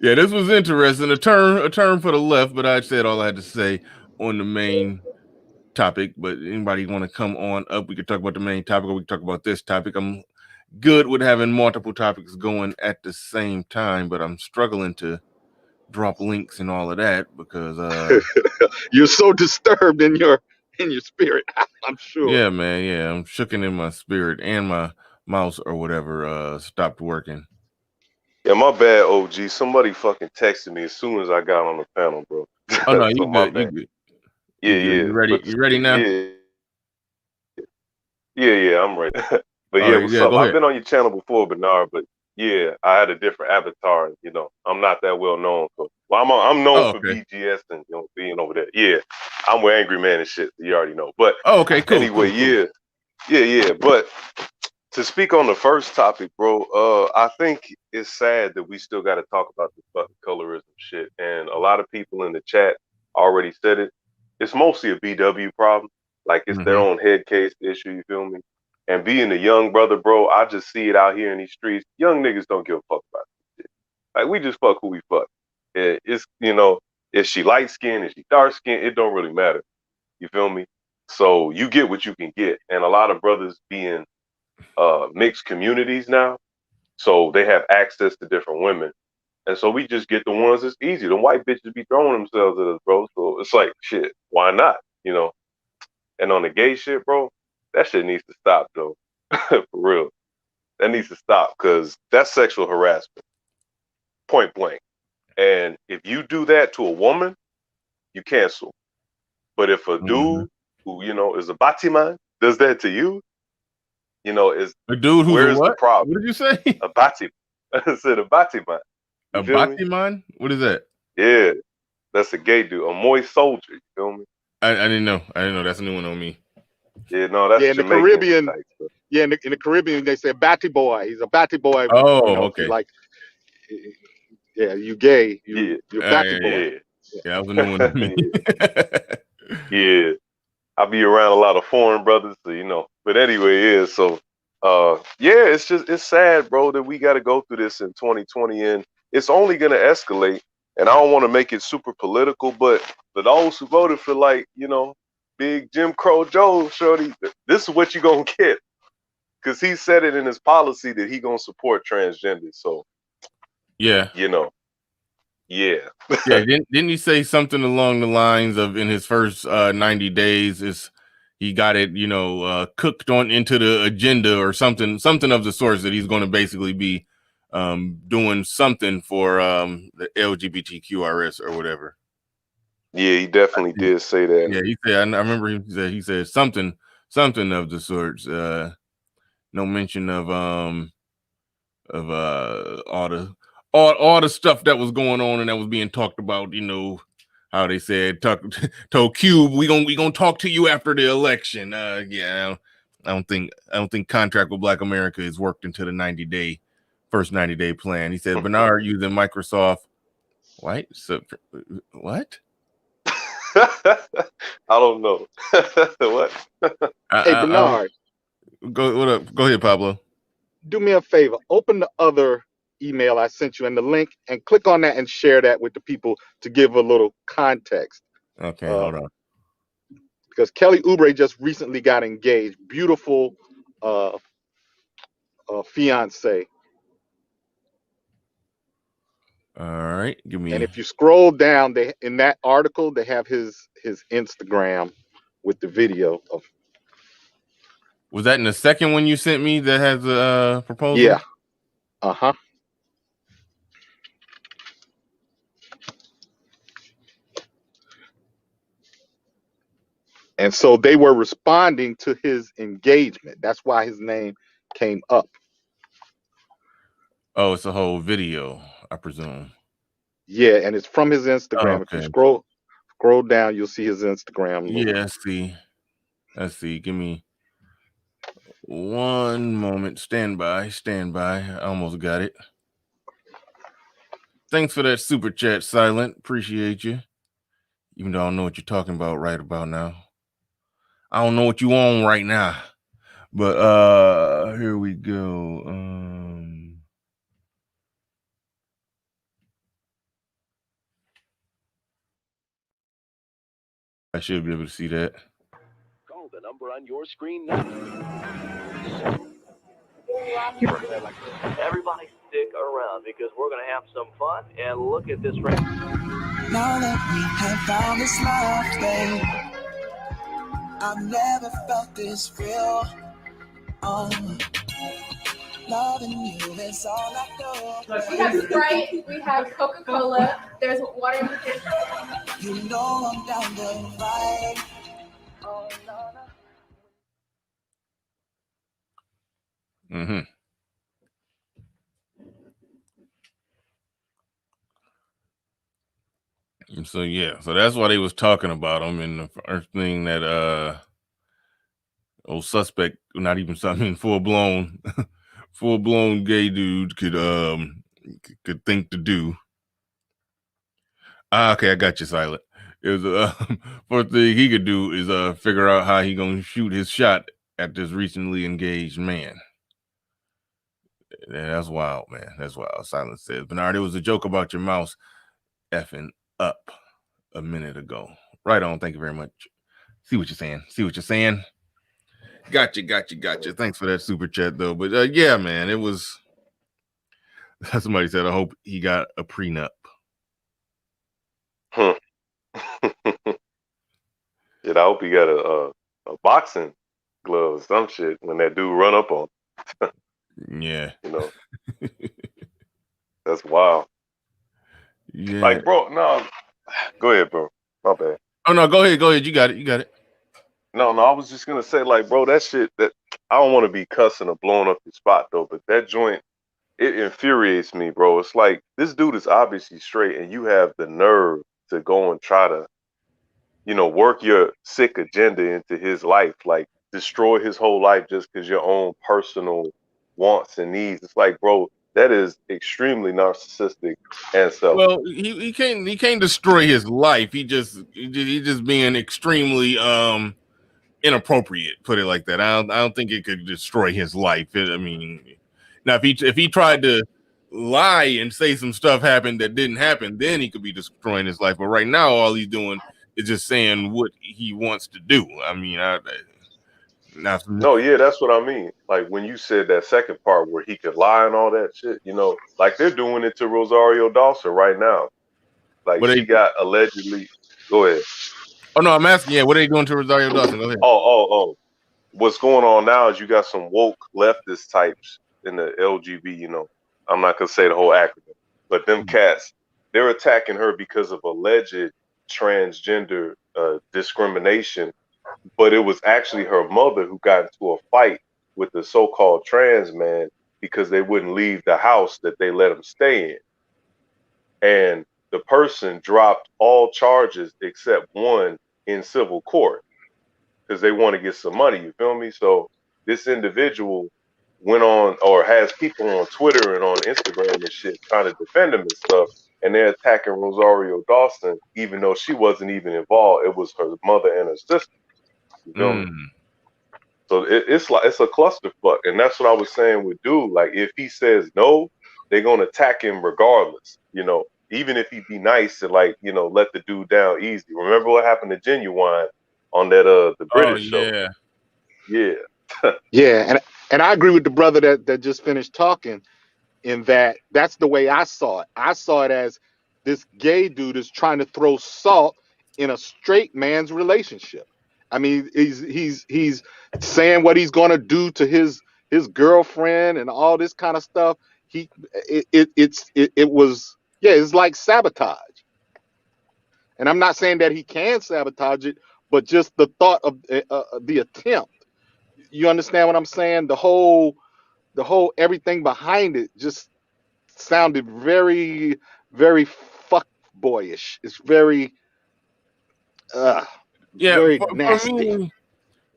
Yeah, this was interesting. A turn for the left, but I said all I had to say on the main topic. But anybody want to come on up? We could talk about the main topic, or we could talk about this topic. I'm good with having multiple topics going at the same time, but I'm struggling to drop links and all of that because you're so disturbed in your spirit. I'm sure. Yeah, man. Yeah, I'm shooken in my spirit, and my mouse or whatever stopped working. Yeah, my bad, OG. Somebody fucking texted me as soon as I got on the panel, bro. Oh no, you good. You good. Yeah. You ready? You ready now? Yeah, I'm ready. But yeah, what's up? I've been on your channel before, Bernard, but yeah, I had a different avatar. I'm not that well known. I'm known for BGS and being over there. Yeah, I'm with Angry Man and shit. You already know. But okay, cool. Anyway, cool. Yeah. But to speak on the first topic, bro, I think it's sad that we still got to talk about this fucking colorism shit. And a lot of people in the chat already said it. It's mostly a BW problem. Like it's their own head case issue. You feel me? And being a young brother, bro, I just see it out here in these streets. Young niggas don't give a fuck about this shit. Like, we just fuck who we fuck. It's, you know, is she light skinned, is she dark skinned? It don't really matter. You feel me? So you get what you can get. And a lot of brothers be in mixed communities now. So they have access to different women. And so we just get the ones that's easy. The white bitches be throwing themselves at us, bro. So it's like, shit, why not? You know? And on the gay shit, bro, that shit needs to stop, though. For real. That needs to stop because that's sexual harassment. Point blank. And if you do that to a woman, you cancel. But if a dude who, you know, is a batiman does that to you, you know, is a dude who's where's a what? The problem? What did you say? A batiman. I said a batiman. A batiman? What is that? Yeah, that's a gay dude, a moist soldier. You feel me? I didn't know. That's a new one on me. Yeah, no, that's in the Caribbean. Yeah, in the Caribbean, they say batty boy. He's a batty boy. Oh, you know, okay. Like, yeah, you gay. You're batty boy. Yeah, that was a new one to me. Yeah, I be around a lot of foreign brothers, so, you know. But anyway, yeah. So, yeah, it's sad, bro, that we got to go through this in 2020, and it's only gonna escalate. And I don't want to make it super political, but for those who voted for, like, you know, Big Jim Crow Joe, shorty, this is what you gonna get, because he said it in his policy that he gonna support transgender. So, yeah, you know, yeah. Didn't he say something along the lines of in his first 90 days is he got it, you know, cooked on into the agenda or something of the sorts, that he's going to basically be doing something for the LGBTQRS or whatever. Yeah, he definitely did say that. Yeah, he said. I remember he said something of the sorts. No mention of all the stuff that was going on and that was being talked about. You know how they said told Cube, we gonna talk to you after the election. Yeah, I don't think Contract with Black America is worked into the first 90 day plan. He said Bernard using Microsoft. What? I don't know. What? Hey, Bernard. What up? Go ahead, Pablo. Do me a favor. Open the other email I sent you and the link, and click on that and share that with the people to give a little context. Okay, hold on. Because Kelly Oubre just recently got engaged. Beautiful fiance. All right, give me. And if you scroll down, in that article they have his Instagram with the video of. Was that in the second one you sent me that has a proposal? Yeah. Uh-huh. And so they were responding to his engagement. That's why his name came up. Oh, it's a whole video, I presume. Yeah, and it's from his Instagram. Okay. If you scroll down, you'll see his Instagram. Yeah, let's see. Give me one moment. Stand by. I almost got it. Thanks for that super chat, Silent. Appreciate you. Even though I don't know what you're talking about right about now. I don't know what you on right now. But here we go. I should be able to see that. Call the number on your screen now. Everybody stick around because we're going to have some fun and look at this right now that we have found this love, babe. I've never felt this real. Loving you is all I know. We have Sprite, we have Coca-Cola, there's water in the kitchen. You know I'm down the ride. Mm-hmm. And so that's why they was talking about him. And the first thing that old suspect, not even something, full blown gay dude could think to do. Okay, I got you, Silent. It was first thing he could do is figure out how he gonna shoot his shot at this recently engaged man. Yeah, that's wild, man. That's wild. Silence says, Bernard, there was a joke about your mouse effing up a minute ago. Right on. Thank you very much. See what you're saying. Gotcha. Thanks for that super chat, though. But yeah, man, it was. Somebody said, I hope he got a prenup. Shit, I hope he got a boxing glove or some shit when that dude run up on him. Yeah. You know. That's wild. Yeah. Like, bro, no. Go ahead, bro. My bad. Oh, no, go ahead. You got it. No, I was just going to say, like, bro, that shit, that I don't want to be cussing or blowing up your spot, though, but that joint, it infuriates me, bro. It's like, this dude is obviously straight, and you have the nerve to go and try to, you know, work your sick agenda into his life, like, destroy his whole life just because your own personal wants and needs. It's like, bro, that is extremely narcissistic and selfish. Well, he can't destroy his life. He just being extremely inappropriate. Put it like that. I don't think it could destroy his life. I mean, now if he tried to lie and say some stuff happened that didn't happen, then he could be destroying his life. But right now, all he's doing is just saying what he wants to do. I mean, no, yeah, that's what I mean. Like when you said that second part where he could lie and all that shit, you know, like they're doing it to Rosario Dawson right now. Like she got allegedly. Go ahead. Oh no, I'm asking. Yeah, what are they doing to Rosario Dawson? Go ahead. Oh. What's going on now is you got some woke leftist types in the LGB. You know, I'm not gonna say the whole acronym, but them cats, they're attacking her because of alleged transgender discrimination. But it was actually her mother who got into a fight with the so-called trans man because they wouldn't leave the house that they let him stay in. And the person dropped all charges except one in civil court because they want to get some money, you feel me? So this individual went on or has people on Twitter and on Instagram and shit trying to defend him and stuff. And they're attacking Rosario Dawson, even though she wasn't even involved. It was her mother and her sister. You feel me? So it's a clusterfuck, and that's what I was saying with dude. Like if he says no, they're gonna attack him regardless. You know, even if he be nice and like let the dude down easy. Remember what happened to Genuine on that the British show? Yeah, yeah, and I agree with the brother that just finished talking. In that's the way I saw it. I saw it as this gay dude is trying to throw salt in a straight man's relationship. I mean, he's saying what he's gonna do to his girlfriend and all this kind of stuff. It's like sabotage. And I'm not saying that he can sabotage it, but just the thought of the attempt. You understand what I'm saying? The whole everything behind it just sounded very, very fuck boyish. It's very very nasty.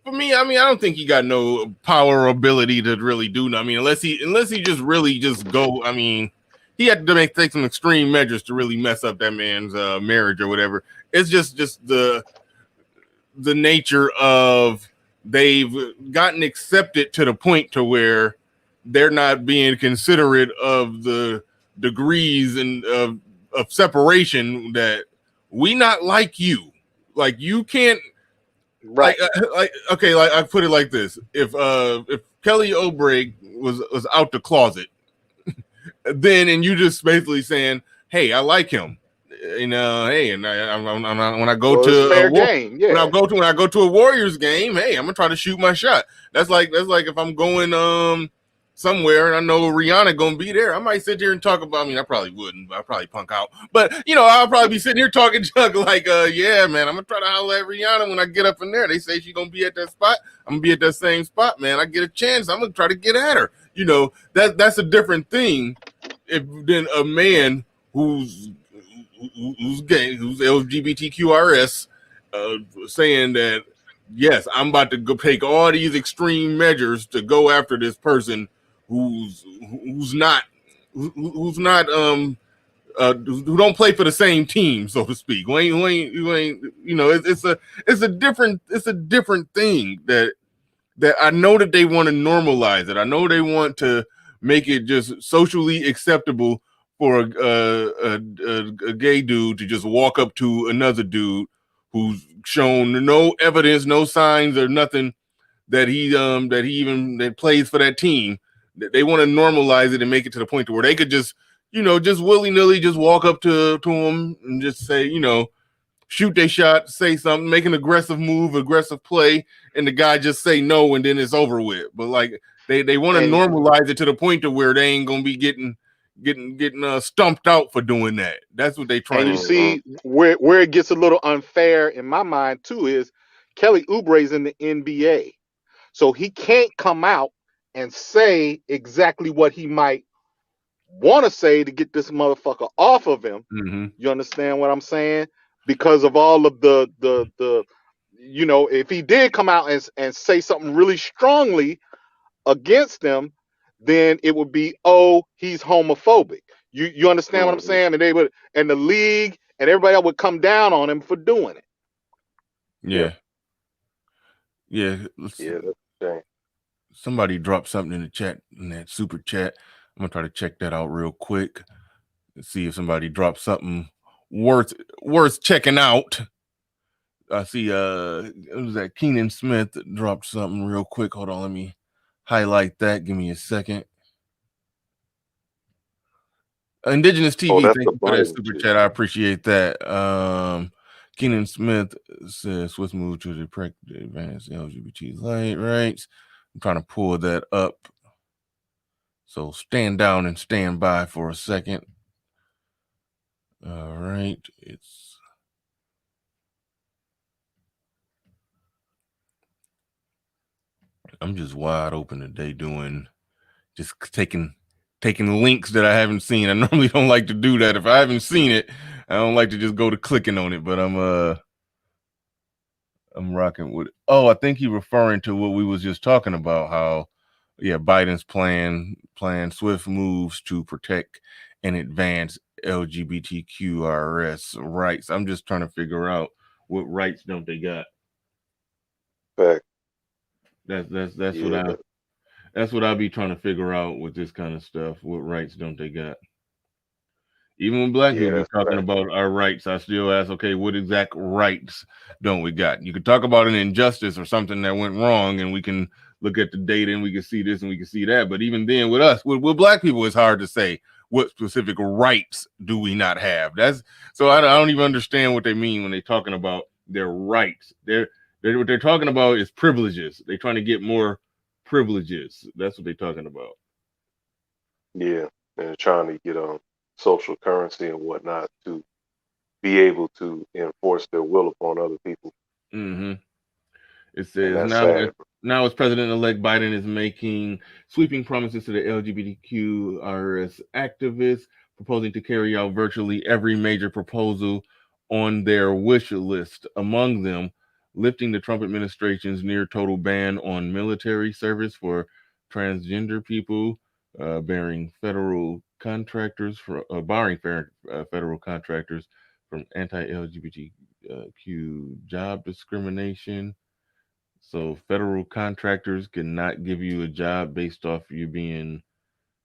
For me, I mean, I don't think he got no power or ability to really do. I mean, unless he just really just go. I mean, he had to take some extreme measures to really mess up that man's marriage or whatever. It's just the nature of they've gotten accepted to the point to where they're not being considerate of the degrees and of separation that we not like you. Like you can't. Right. Like I put it like this: if Kelly Oubre was out the closet, then and you just basically saying, "Hey, I like him," and hey, and when I go to fair game, yeah. when I go to a Warriors game, hey, I'm gonna try to shoot my shot. That's like if I'm going somewhere and I know Rihanna gonna be there, I might sit here and talk about. I mean, I probably wouldn't. I'll probably punk out, but I'll probably be sitting here talking junk like, yeah, man, I'm gonna try to holler at Rihanna when I get up in there. They say she's gonna be at that spot. I'm gonna be at that same spot, man. I get a chance, I'm gonna try to get at her. That's a different thing than a man who's gay, who's LGBTQRS, saying that yes, I'm about to go take all these extreme measures to go after this person who don't play for the same team, so to speak. Who ain't it's a different thing that that I know that they want to normalize it. I know they want to make it just socially acceptable for a gay dude to just walk up to another dude who's shown no evidence, no signs or nothing that he that plays for that team. They want to normalize it and make it to the point to where they could just, just willy-nilly just walk up to him and just say, shoot their shot, say something, make an aggressive move, aggressive play, and the guy just say no, and then it's over with. But like they want to normalize it to the point to where they ain't gonna be getting stumped out for doing that. That's what they trying to do. See where it gets a little unfair in my mind too is Kelly Oubre's in the NBA, so he can't come out and say exactly what he might want to say to get this motherfucker off of him. Mm-hmm. You understand what I'm saying? Because of all of the if he did come out and say something really strongly against them, then it would be, oh, he's homophobic. You understand what I'm saying? And they would, and the league and everybody else would come down on him for doing it. Yeah. That's the Somebody dropped something in the chat, in that super chat. I'm gonna try to check that out real quick and see if somebody dropped something worth checking out. I see it was that Keenan Smith that dropped something real quick. Hold on, let me highlight that. Give me a second. Indigenous TV, thank you for that super chat. I appreciate that. Keenan Smith says Swiss move to the advance LGBT rights. I'm trying to pull that up. So stand down and stand by for a second. All right. I'm just wide open today just taking links that I haven't seen. I normally don't like to do that. If I haven't seen it, I don't like to just go to clicking on it, but I'm rocking with it. Oh, I think he's referring to what we was just talking about, how Biden's plan swift moves to protect and advance LGBTQ rights. I'm just trying to figure out what rights don't they got. Fact. That's what I'll be trying to figure out with this kind of stuff. What rights don't they got? Even when black people are talking about our rights, I still ask, okay, what exact rights don't we got? You could talk about an injustice or something that went wrong, and we can look at the data and we can see this and we can see that. But even then, with us, with black people, it's hard to say what specific rights do we not have. So I don't even understand what they mean when they're talking about their rights. What they're talking about is privileges. They're trying to get more privileges. That's what they're talking about. Yeah, and trying to get social currency and whatnot to be able to enforce their will upon other people. Mm-hmm. It says now as President-elect Biden is making sweeping promises to the LGBTQ activists, proposing to carry out virtually every major proposal on their wish list. Among them, lifting the Trump administration's near total ban on military service for transgender people, barring federal contractors from anti-LGBTQ job discrimination. So federal contractors cannot give you a job based off you being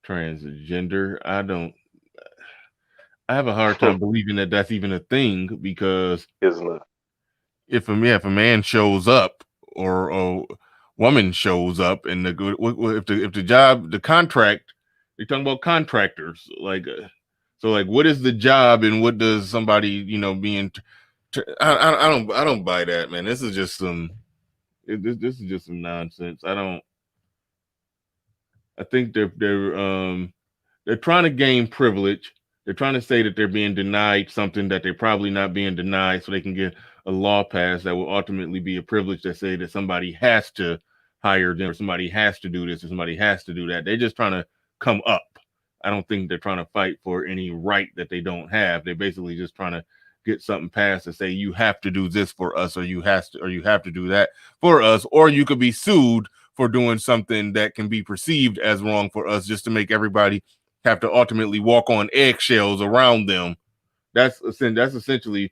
transgender. I have a hard time believing that that's even a thing, because if a man shows up or a woman shows up and if the contract, you're talking about contractors, so what is the job and what does somebody being I don't buy that, man. This is just some nonsense. I think they're trying to gain privilege. They're trying to say that they're being denied something that they're probably not being denied, so they can get a law passed that will ultimately be a privilege that say that somebody has to hire them or somebody has to do this or somebody has to do that. They're just trying to come up. I don't think they're trying to fight for any right that they don't have. They're basically just trying to get something passed to say you have to do this for us, or you have to do that for us, or you could be sued for doing something that can be perceived as wrong for us, just to make everybody have to ultimately walk on eggshells around them. That's essentially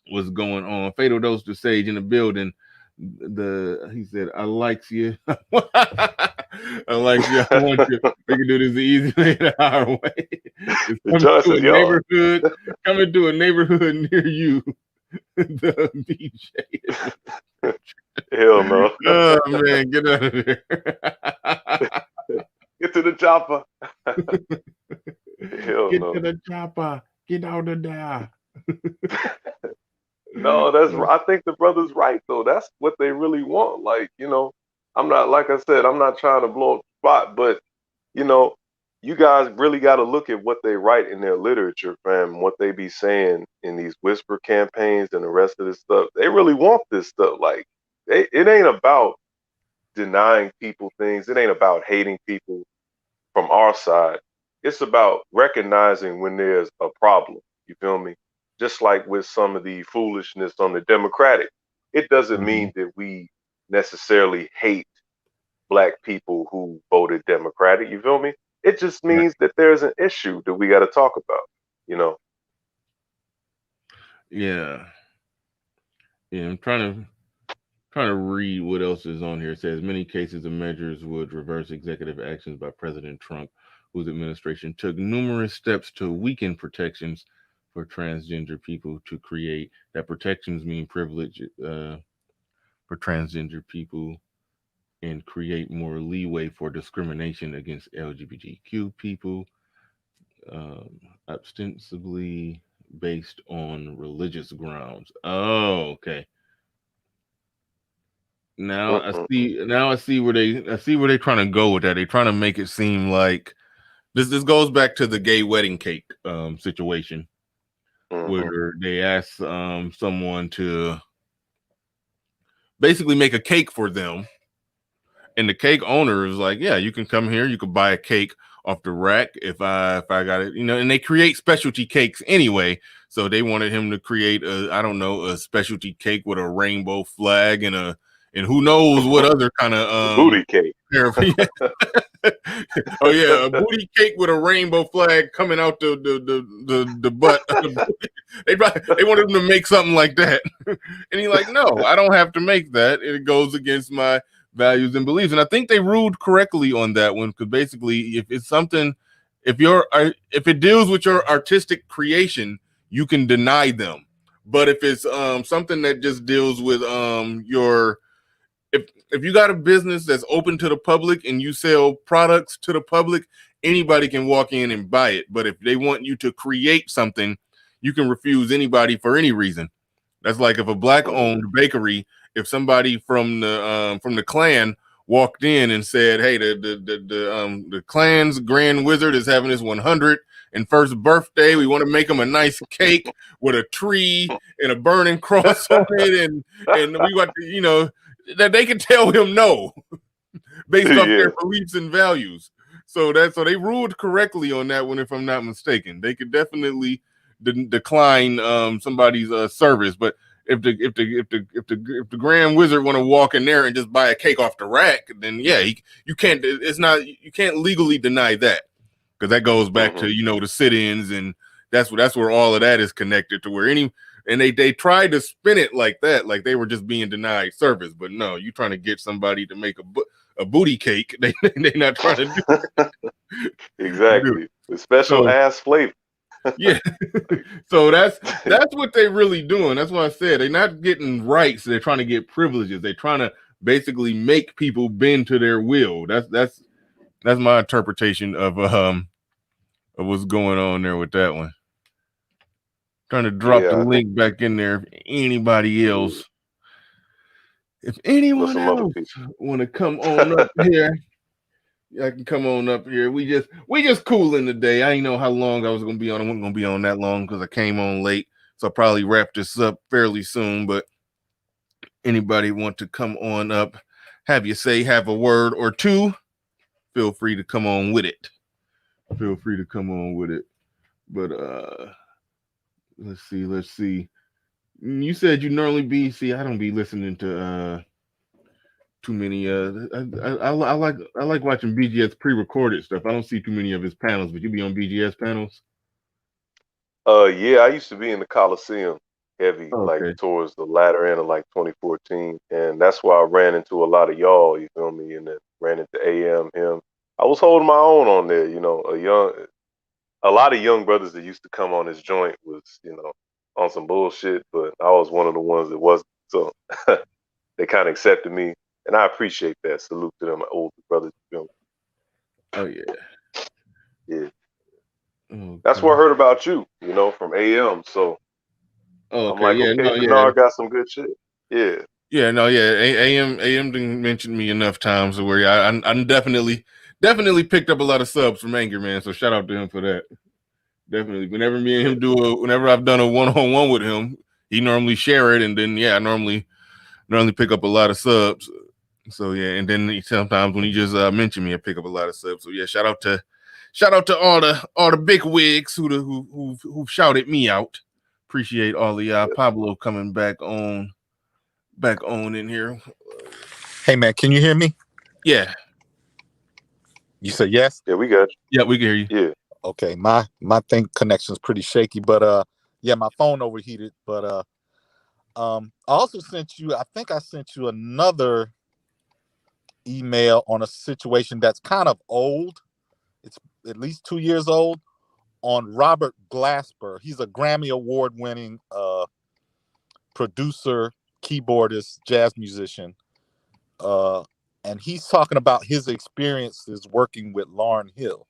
what's going on. Fatal dose to Sage in the building. He said, I likes you. I likes you. I want you. We can do this the easy way, the hard way. It's coming to a neighborhood near you. The BJ. Hell no. Oh man, get out of there. Get to the chopper. Get to the chopper. Get out of there. No, I think the brother's right though. That's what they really want. Like, I'm not, like I said, I'm not trying to blow up the spot, but you guys really got to look at what they write in their literature, fam, what they be saying in these whisper campaigns and the rest of this stuff. They really want this stuff. Like, it ain't about denying people things. It ain't about hating people from our side. It's about recognizing when there's a problem. You feel me? Just like with some of the foolishness on the Democratic, it doesn't mean that we necessarily hate Black people who voted Democratic. You feel me? It just means that there's an issue that we got to talk about, Yeah. Yeah, I'm trying to read what else is on here. It says many cases of measures would reverse executive actions by President Trump, whose administration took numerous steps to weaken protections for transgender people to create that protections mean privilege for transgender people and create more leeway for discrimination against LGBTQ people, ostensibly based on religious grounds. Oh, okay. Now I see where they're trying to go with that. They're trying to make it seem like this goes back to the gay wedding cake situation. Where they ask someone to basically make a cake for them, and the cake owner is like, "Yeah, you can come here. You can buy a cake off the rack if I got it, And they create specialty cakes anyway. So they wanted him to create a specialty cake with a rainbow flag and who knows what other kind of booty cake. Oh yeah, a booty cake with a rainbow flag coming out the butt. They wanted him to make something like that, and he's like, "No, I don't have to make that. It goes against my values and beliefs." And I think they ruled correctly on that one because basically, if it's something, if it deals with your artistic creation, you can deny them. But if it's something that just deals with your if you got a business that's open to the public and you sell products to the public, anybody can walk in and buy it. But if they want you to create something, you can refuse anybody for any reason. That's like if a Black-owned bakery, if somebody from the Klan walked in and said, "Hey, the Klan's Grand Wizard is having his 101st birthday. We want to make him a nice cake with a tree and a burning cross on it, and we want to, that they can tell him no based off their beliefs and values." So they ruled correctly on that one, if I'm not mistaken. They could definitely decline somebody's service, but if the Grand Wizard want to walk in there and just buy a cake off the rack, then you can't. You can't legally deny that because that goes back to the sit-ins, and that's where all of that is connected to where and they tried to spin it like that, like they were just being denied service. But no, you trying to get somebody to make a booty cake. They not trying to do it. Exactly. The special ass flavor. Yeah. So that's what they're really doing. That's why I said they're not getting rights. They're trying to get privileges. They're trying to basically make people bend to their will. That's my interpretation of what's going on there with that one. Trying to drop the link back in there. If anybody else, if anyone else want to come on up here, I can come on up here. We just cooling today. I didn't know how long I was gonna be on. I wasn't gonna be on that long because I came on late. So I'll probably wrap this up fairly soon. But anybody want to come on up, have a word or two, feel free to come on with it. But let's see. You said you normally I don't be listening to too many I like watching BGS pre-recorded stuff. I don't see too many of his panels, but you be on BGS panels? Yeah, I used to be in the Coliseum heavy, like towards the latter end of like 2014, and that's why I ran into a lot of y'all. You feel me? And then ran into AM, him. I was holding my own on there. You know, a lot of young brothers that used to come on this joint was, you know, on some bullshit, but I was one of the ones that wasn't. So they kind of accepted me, and I appreciate that. Salute to them, my older brothers. You feel me? Oh yeah. Yeah. That's what I heard about you, you know, from AM. So I'm like, okay, Bernard got some good shit. Yeah. Yeah, no, yeah. AM didn't mention me enough times to where I definitely picked up a lot of subs from Anger Man. So shout out to him for that. Definitely. Whenever me and him whenever I've done a one-on-one with him, he normally share it, and then I normally pick up a lot of subs. So yeah, and then sometimes when he just mentioned me, I pick up a lot of subs. So yeah, shout out to all the big wigs who shouted me out. Appreciate all the Pablo coming back on in here. Hey man, can you hear me? Yeah. You said yes? Yeah, we got you. Yeah, we can hear you. Yeah. Okay, my thing connection's pretty shaky, but yeah, my phone overheated. But I also sent you, I think I sent you another email on a situation that's kind of old. It's at least 2 years old, on Robert Glasper. He's a Grammy Award winning producer, keyboardist, jazz musician. And he's talking about his experiences working with Lauryn Hill.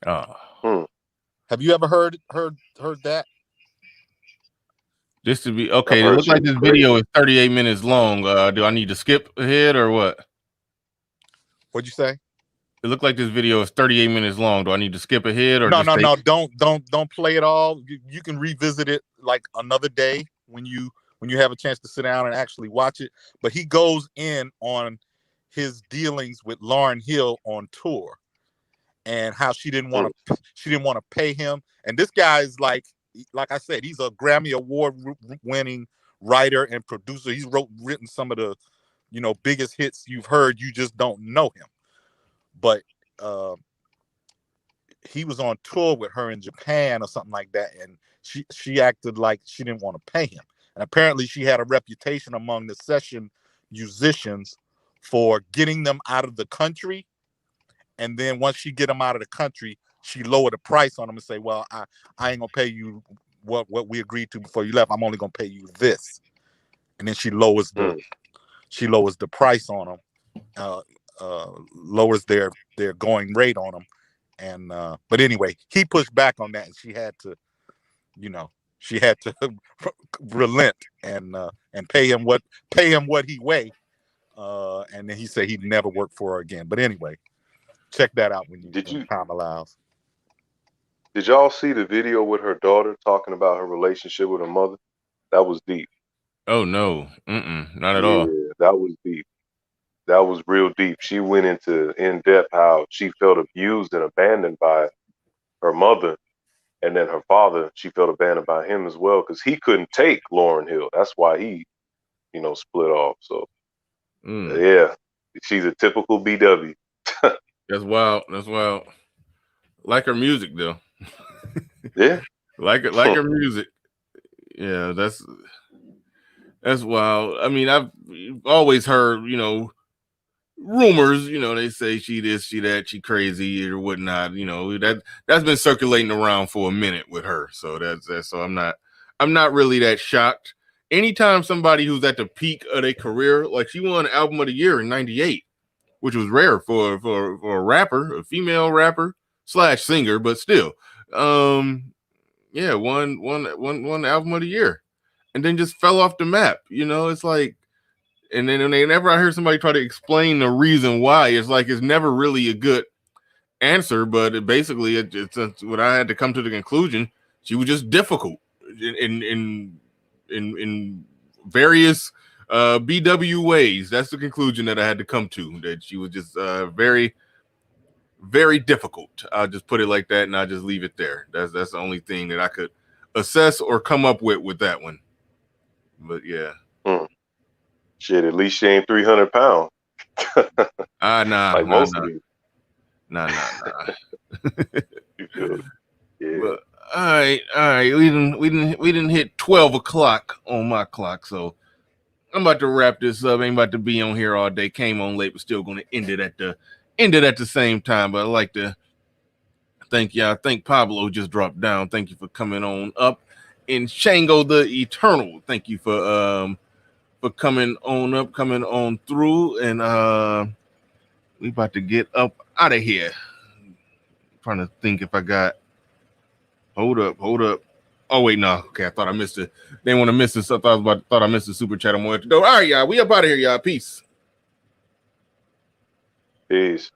Have you ever heard that? Just to be okay, it looks like this video is 38 minutes long. Do I need to skip ahead or what? What'd you say? It looked like this video is 38 minutes long. Do I need to skip ahead or no? Don't play it all. You can revisit it like another day when you have a chance to sit down and actually watch it. But he goes in on his dealings with Lauryn Hill on tour, and how she didn't want to pay him. And this guy is like I said, he's a Grammy Award winning writer and producer. He's written some of the, you know, biggest hits you've heard. You just don't know him. But he was on tour with her in Japan or something like that, and she acted like she didn't want to pay him. And apparently she had a reputation among the session musicians for getting them out of the country. And then once she get them out of the country, she lowered the price on them and say, well, I ain't gonna pay you what we agreed to before you left. I'm only gonna pay you this. And then she lowers the price on them, lowers their going rate on them. And but anyway, he pushed back on that, and she had to relent and pay him what he weighed. And then he said he'd never work for her again. But anyway, check that out when time allows. Did y'all see the video with her daughter talking about her relationship with her mother? That was deep. Oh no, not at all. Yeah, that was deep. That was real deep. She went into in depth how she felt abused and abandoned by her mother, and then her father. She felt abandoned by him as well because he couldn't take Lauryn Hill. That's why he, you know, split off. So yeah, she's a typical BW. That's wild. Like her music though. Yeah. like her music. Yeah, that's wild. I mean, I've always heard, you know, rumors, you know, they say she this, she that, she crazy or whatnot. You know, that's been circulating around for a minute with her. So that's so I'm not really that shocked. Anytime somebody who's at the peak of their career, like she won Album of the Year in '98, which was rare for a rapper, a female rapper / singer, but still, yeah, one Album of the Year, and then just fell off the map. You know, it's like, and then whenever I hear somebody try to explain the reason why, it's like it's never really a good answer. But it's what I had to come to the conclusion: she was just difficult in various BW ways. That's the conclusion that I had to come to, that she was just very, very difficult. I'll just put it like that, and I'll just leave it there. That's the only thing that I could assess or come up with that one. But yeah. Shit, at least she ain't 300 pounds. Nah. Like most of you. Nah. You feel it? Yeah. But All right. We didn't hit 12 o'clock on my clock, so I'm about to wrap this up. Ain't about to be on here all day. Came on late, but still going to end it at the same time. But I'd like to thank y'all. I think Pablo just dropped down. Thank you for coming on up. And Shango the Eternal, thank you for coming on up, coming on through, and we about to get up out of here. I'm trying to think if I got. Hold up. Oh wait, no. Okay, I thought I missed it. They want to miss this. I thought I missed the super chat. I'm going to go. All right, y'all. We up out of here, y'all. Peace. Peace.